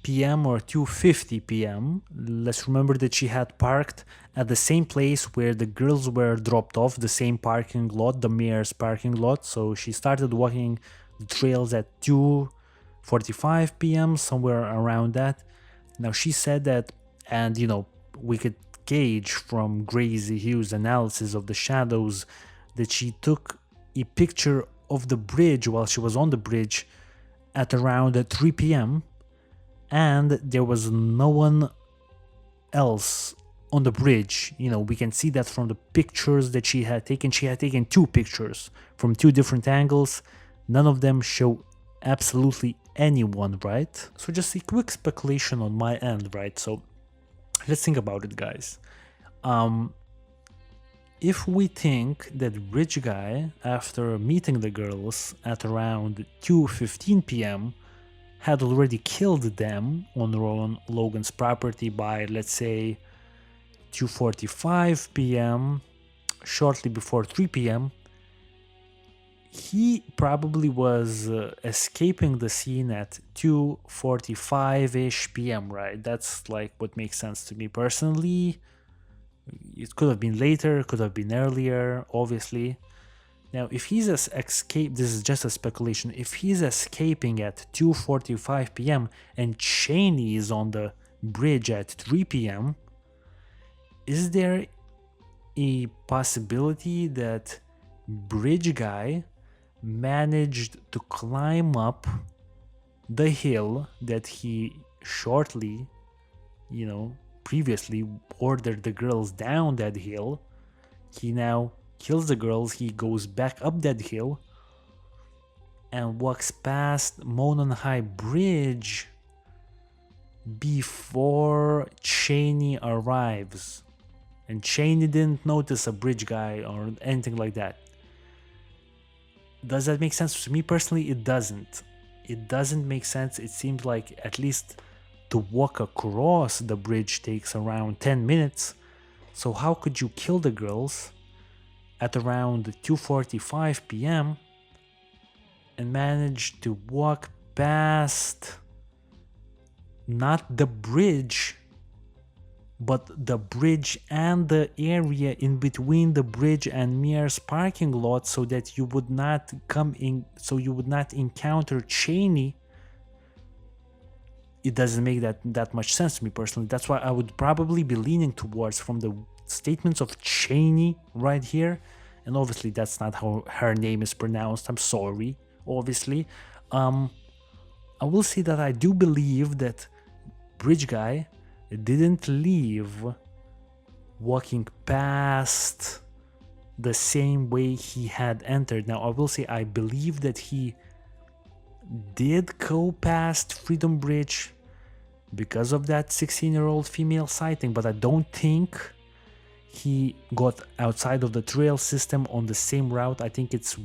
p.m. or 2:50 p.m. Let's remember that she had parked at the same place where the girls were dropped off, the same parking lot, the mayor's parking lot. So she started walking the trails at 2:45 p.m., somewhere around that. Now she said that, and we could gauge from Gracie Hughes' analysis of the shadows that she took a picture of the bridge while she was on the bridge at around 3 p.m. and there was no one else on the bridge. We can see that from the pictures that she had taken. She had taken 2 pictures from 2 different angles. None of them show absolutely anyone, right? So just a quick speculation on my end, right? So let's think about it, guys. If we think that bridge guy, after meeting the girls at around 2:15 p.m., had already killed them on Logan's property by, let's say, 2:45 p.m., shortly before 3 p.m., he probably was escaping the scene at 2:45-ish p.m., right? That's like what makes sense to me personally. It could have been later, could have been earlier, obviously. Now, if he's this is just a speculation, if he's escaping at 2:45 p.m. and Cheney is on the bridge at 3 p.m., is there a possibility that bridge guy managed to climb up the hill that he shortly, previously ordered the girls down that hill? He now kills the girls, he goes back up that hill and walks past Monon High Bridge before Cheney arrives. And Cheney didn't notice a bridge guy or anything like that. Does that make sense? To me personally, it doesn't. It doesn't make sense. It seems like at least to walk across the bridge takes around 10 minutes. So how could you kill the girls at around 2:45 p.m. and manage to walk past not the bridge, but the bridge and the area in between the bridge and Mears parking lot, so that you would not encounter Cheney? It doesn't make that much sense to me personally. That's why I would probably be leaning towards from the statements of Cheney right here. And obviously that's not how her name is pronounced. I'm sorry, obviously. I will say that I do believe that bridge guy didn't leave walking past the same way he had entered. Now I will say I believe that he did go past Freedom Bridge because of that 16-year-old female sighting, but I don't think he got outside of the trail system on the same route. I think it's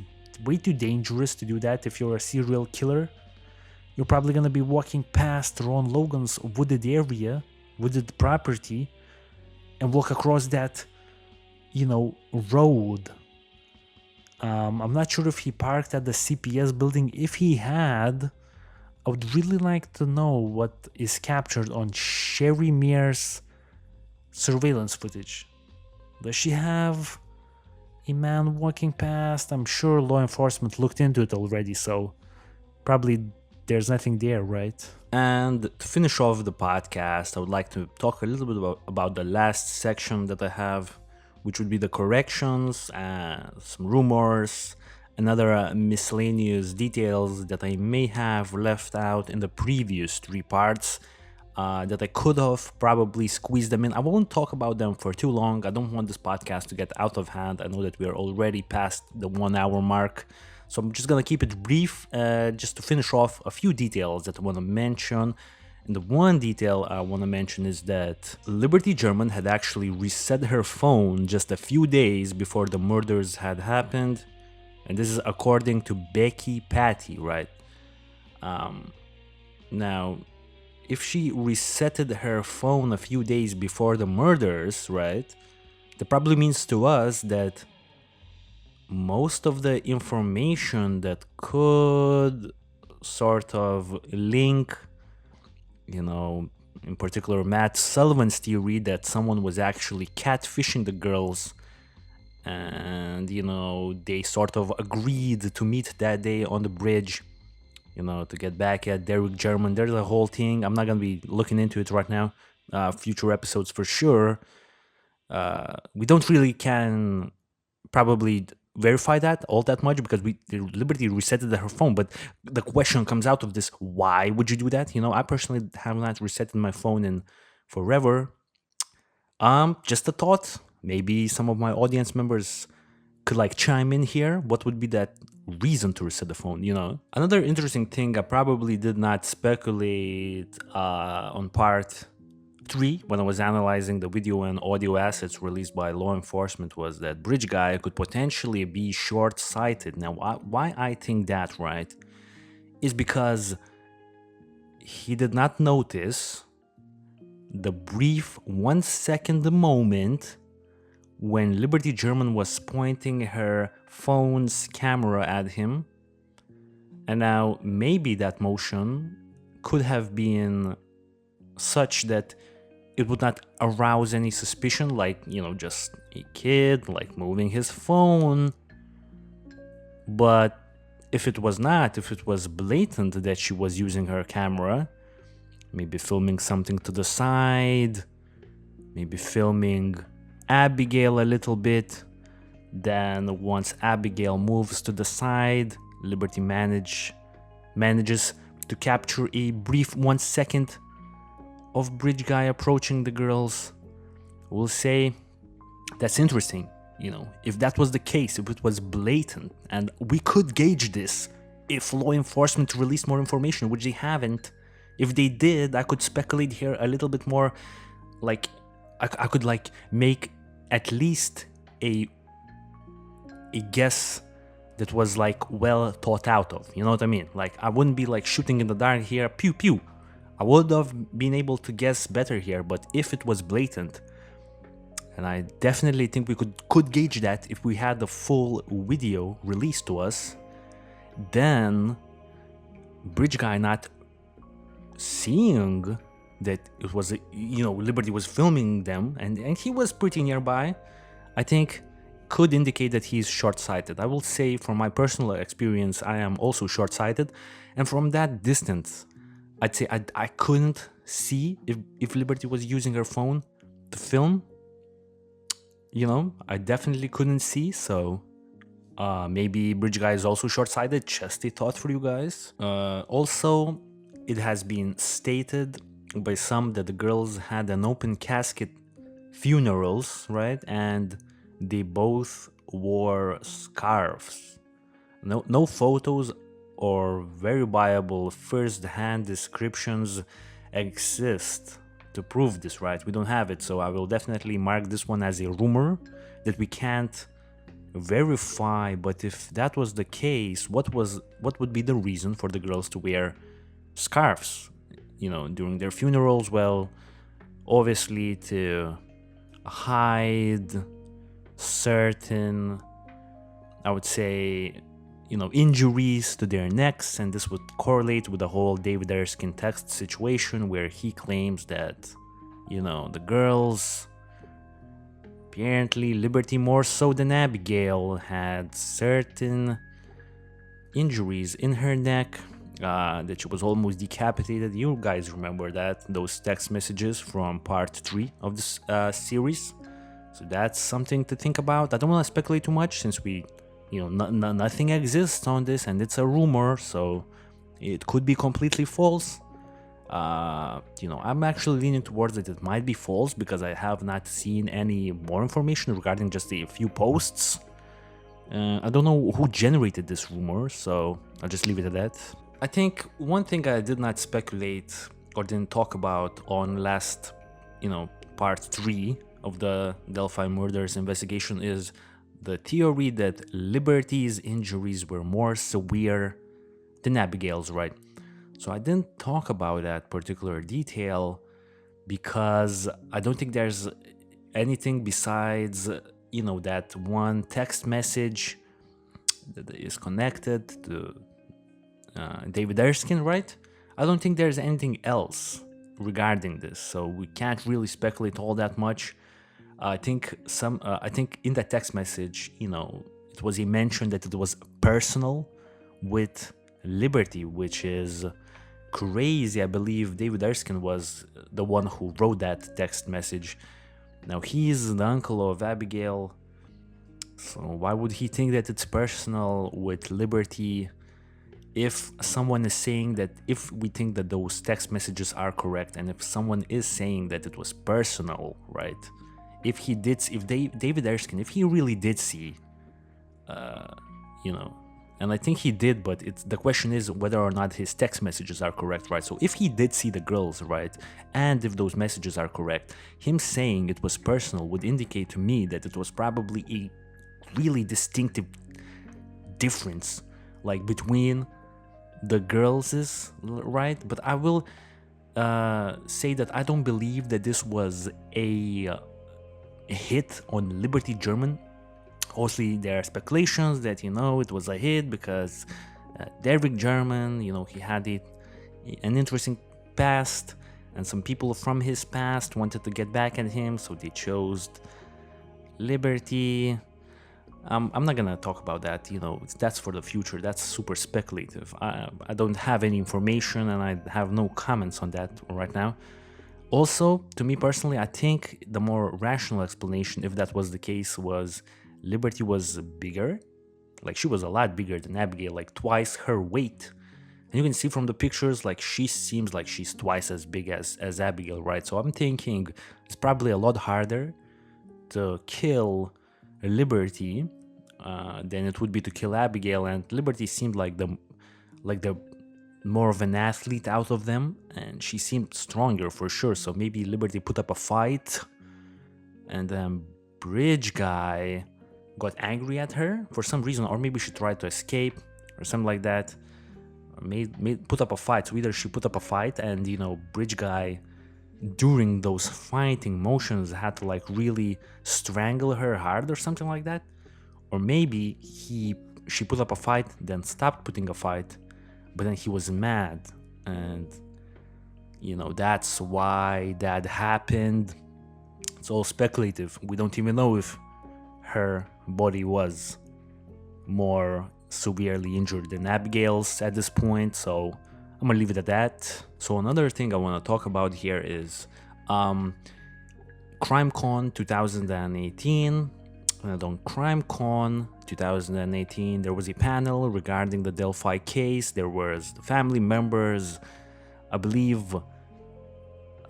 way too dangerous to do that. If you're a serial killer, you're probably going to be walking past Ron Logan's wooded area, wooded property, and walk across that, road. I'm not sure if he parked at the CPS building. If he had, I would really like to know what is captured on Sherry Mears' surveillance footage. Does she have a man walking past? I'm sure law enforcement looked into it already, so probably there's nothing there, right? And to finish off the podcast, I would like to talk a little bit about the last section that I have, which would be the corrections, some rumors, and other miscellaneous details that I may have left out in the previous 3 parts. that I could have probably squeezed them in. I won't talk about them for too long. I don't want this podcast to get out of hand. I know that we are already past the 1 hour mark. So I'm just going to keep it brief, just to finish off a few details that I want to mention. And the one detail I want to mention is that Liberty German had actually reset her phone just a few days before the murders had happened. And this is according to Becky Patty, right? Now, if she resetted her phone a few days before the murders, right, that probably means to us that most of the information that could sort of link, in particular Matt Sullivan's theory that someone was actually catfishing the girls and, they sort of agreed to meet that day on the bridge, to get back at Derek German. There's a whole thing. I'm not going to be looking into it right now. Future episodes for sure. We don't really can probably verify that all that much because Liberty resetted her phone. But the question comes out of this: why would you do that? I personally have not resetted my phone in forever. Just a thought. Maybe some of my audience members could chime in here. What would be that reason to reset the phone? Another interesting thing I probably did not speculate on part 3 when I was analyzing the video and audio assets released by law enforcement was that Bridge Guy could potentially be short-sighted. Now, why I think that, right, is because he did not notice the brief 1 second moment when Liberty German was pointing her phone's camera at him. And now maybe that motion could have been such that it would not arouse any suspicion, just a kid, moving his phone. But if it was not, if it was blatant that she was using her camera, maybe filming something to the side, maybe filming Abigail a little bit, then once Abigail moves to the side, Liberty manages to capture a brief 1 second of Bridge Guy approaching the girls. We'll say that's interesting, if that was the case, if it was blatant, and we could gauge this if law enforcement released more information, which they haven't. If they did, I could speculate here a little bit more. I could make at least a guess that was well thought out of. You know what I mean? I wouldn't be shooting in the dark here, pew pew. I would have been able to guess better here, but if it was blatant, and I definitely think we could gauge that if we had the full video released to us, then Bridge Guy not seeing that it was, Liberty was filming them and he was pretty nearby, I think could indicate that he's short-sighted. I will say from my personal experience, I am also short-sighted, and from that distance, I'd say I couldn't see if Liberty was using her phone to film. I definitely couldn't see, so maybe Bridge Guy is also short-sighted. Just a thought for you guys. Also, it has been stated by some that the girls had an open casket funerals, right? And they both wore scarves. No photos or verifiable first-hand descriptions exist to prove this, right? We don't have it, so I will definitely mark this one as a rumor that we can't verify. But if that was the case, what would be the reason for the girls to wear scarves, during their funerals? Well, obviously to hide certain, I would say, injuries to their necks, and this would correlate with the whole David Erskine text situation where he claims that, the girls, apparently Liberty more so than Abigail, had certain injuries in her neck, that she was almost decapitated. You guys remember those text messages from part 3 of this series. So that's something to think about. I don't want to speculate too much since nothing exists on this and it's a rumor, so it could be completely false. I'm actually leaning towards that it might be false because I have not seen any more information regarding just a few posts. I don't know who generated this rumor, so I'll just leave it at that. I think one thing I did not speculate or didn't talk about on last, part 3 of the Delphi Murders investigation is the theory that Liberty's injuries were more severe than Abigail's, right? So I didn't talk about that particular detail because I don't think there's anything besides, that one text message that is connected to David Erskine, right? I don't think there's anything else regarding this, so we can't really speculate all that much. I think in that text message, it was a mention that it was personal with Liberty, which is crazy. I believe David Erskine was the one who wrote that text message. Now, he's the uncle of Abigail, so why would he think that it's personal with Liberty? If someone is saying that, if we think that those text messages are correct, and if someone is saying that it was personal, right? If David Erskine, if he really did see, and I think he did, but the question is whether or not his text messages are correct, right? So if he did see the girls, right, and if those messages are correct, him saying it was personal would indicate to me that it was probably a really distinctive difference, like between the girls, right? But I will say that I don't believe that this was a hit on Liberty German. Obviously, there are speculations that, it was a hit because Derek German, he had an interesting past, and some people from his past wanted to get back at him, so they chose Liberty. I'm not gonna talk about that, that's for the future, that's super speculative. I don't have any information and I have no comments on that right now. Also, to me personally, I think the more rational explanation, if that was the case, was Liberty was bigger. Like, she was a lot bigger than Abigail, like twice her weight. And you can see from the pictures, like, she seems like she's twice as big as Abigail, right? So I'm thinking it's probably a lot harder to kill Liberty than it would be to kill Abigail, and Liberty seemed like the more of an athlete out of them, and she seemed stronger for sure. So maybe Liberty put up a fight, and then Bridge guy got angry at her for some reason, or maybe she tried to escape or something like that, or put up a fight. So either she put up a fight, and Bridge guy during those fighting motions had to like really strangle her hard or something like that, or maybe she put up a fight, then stopped putting a fight, but then he was mad, and that's why that happened. It's all speculative. We don't even know if her body was more severely injured than Abigail's at this point, so I'm gonna leave it at that. So another thing I want to talk about here is CrimeCon 2018. And on CrimeCon 2018, there was a panel regarding the Delphi case. There was the family members, I believe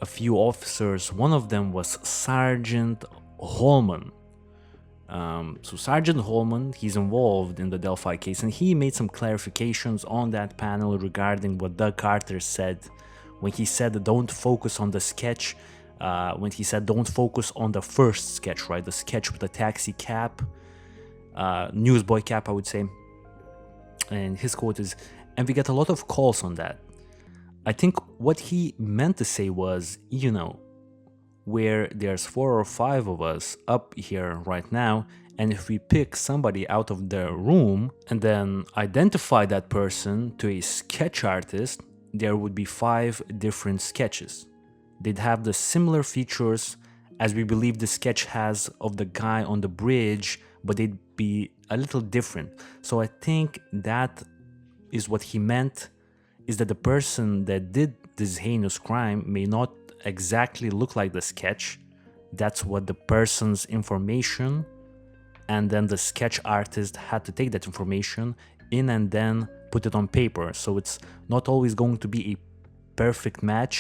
a few officers. One of them was Sergeant Holman. So Sergeant Holman, he's involved in the Delphi case, and he made some clarifications on that panel regarding what Doug Carter said when he said don't focus on the sketch, when he said don't focus on the first sketch, right? The sketch with the taxi cap, newsboy cap, I would say. And his quote is, and we get a lot of calls on that. I think what he meant to say was, where there's 4 or 5 of us up here right now, and if we pick somebody out of the room and then identify that person to a sketch artist, there would be 5 different sketches. They'd have the similar features as we believe the sketch has of the guy on the bridge, but they'd be a little different. So I think that is what he meant, is that the person that did this heinous crime may not exactly look like the sketch. That's what the person's information, and then the sketch artist had to take that information in and then put it on paper. So it's not always going to be a perfect match,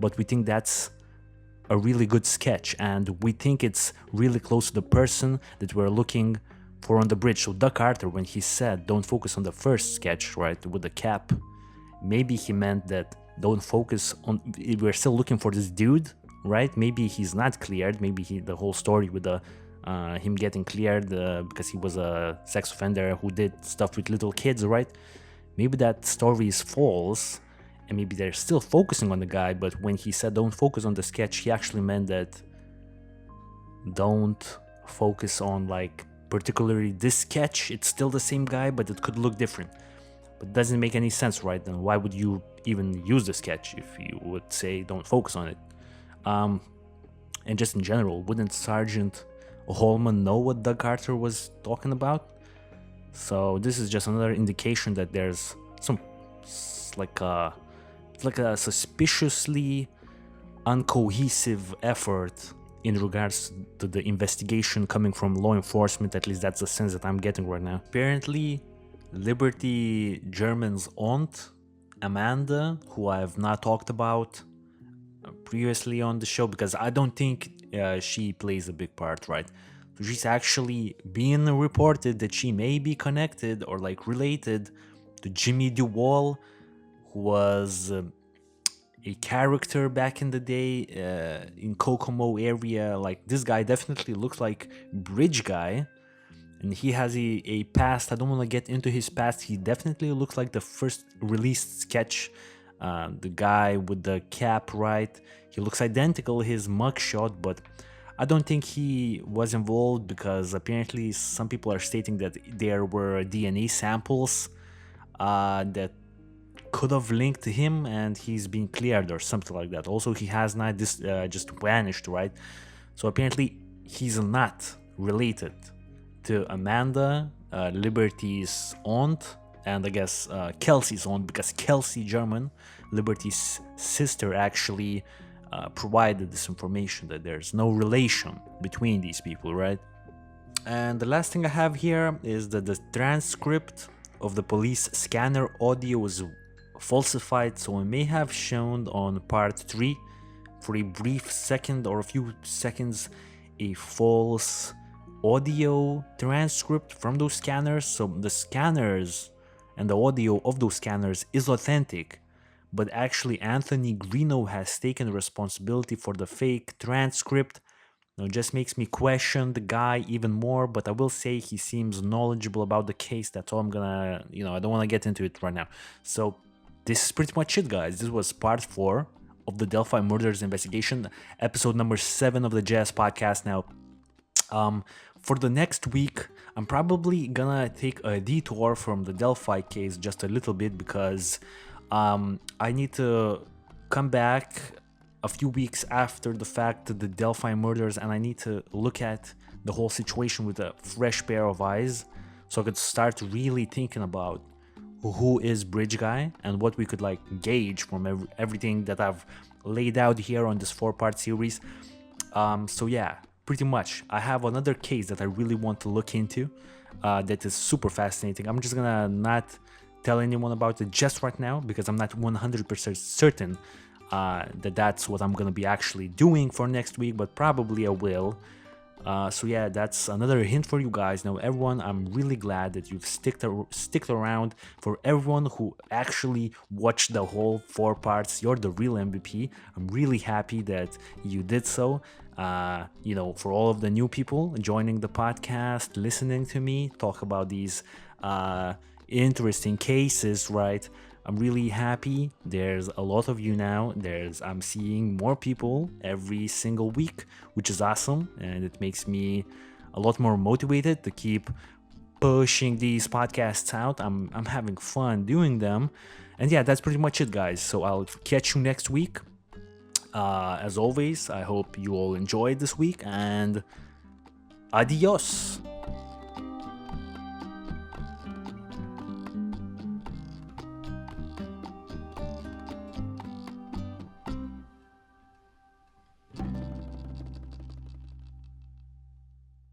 but we think that's a really good sketch, and we think it's really close to the person that we're looking for on the bridge. So Doug Carter, when he said don't focus on the first sketch, right, with the cap, maybe he meant that don't focus on, we're still looking for this dude, right? Maybe he's not cleared. Maybe the whole story with the him getting cleared because he was a sex offender who did stuff with little kids, right? Maybe that story is false, and maybe they're still focusing on the guy, but when he said don't focus on the sketch, he actually meant that don't focus on like particularly this sketch. It's still the same guy, but it could look different. But it doesn't make any sense, right? Then why would you even use the sketch if you would say don't focus on it? And just in general, wouldn't Sergeant Holman know what Doug Carter was talking about? So this is just another indication that there's some like a suspiciously uncohesive effort in regards to the investigation coming from law enforcement. At least that's the sense that I'm getting right now. Apparently, Liberty German's aunt, Amanda, who I have not talked about previously on the show because I don't think she plays a big part, right? So she's actually being reported that she may be connected or like related to Jimmy DeWall, who was a character back in the day in Kokomo area. Like this guy definitely looks like Bridge Guy, and he has a past. I don't want to get into his past. He definitely looks like the first released sketch, the guy with the cap, right? He looks identical, his mugshot, but I don't think he was involved because apparently some people are stating that there were DNA samples that could have linked to him and he's been cleared or something like that. Also, he has not just vanished, right? So apparently he's not related to Amanda, Liberty's aunt, and I guess Kelsey's aunt, because Kelsey German, Liberty's sister, actually provided this information that there's no relation between these people, right? And the last thing I have here is that the transcript of the police scanner audio was falsified, so it may have shown on part 3 for a brief second or a few seconds a false audio transcript from those scanners. So the scanners and the audio of those scanners is authentic, but actually Anthony Greeno has taken responsibility for the fake transcript. It just makes me question the guy even more, but I will say he seems knowledgeable about the case. That's all I'm gonna, I don't want to get into it right now. So this is pretty much it, guys. This was part 4 of the Delphi Murders investigation, episode number 7 of the Jazz Podcast. Now, for the next week, I'm probably gonna take a detour from the Delphi case just a little bit because I need to come back a few weeks after the fact to the Delphi Murders, and I need to look at the whole situation with a fresh pair of eyes so I could start really thinking about who is Bridge Guy and what we could like gauge from everything that I've laid out here on this 4-part series. So yeah, pretty much I have another case that I really want to look into that is super fascinating. I'm just gonna not tell anyone about it just right now because I'm not 100% certain that that's what I'm gonna be actually doing for next week, but probably I will. So yeah, that's another hint for you guys. Now everyone, I'm really glad that you've sticked around. For everyone who actually watched the whole 4 parts, you're the real MVP. I'm really happy that you did so. For all of the new people joining the podcast, listening to me talk about these interesting cases, right? I'm really happy. There's a lot of you now. I'm seeing more people every single week, which is awesome, and it makes me a lot more motivated to keep pushing these podcasts out. I'm having fun doing them, and yeah, that's pretty much it, guys. So I'll catch you next week. As always, I hope you all enjoyed this week, and adios.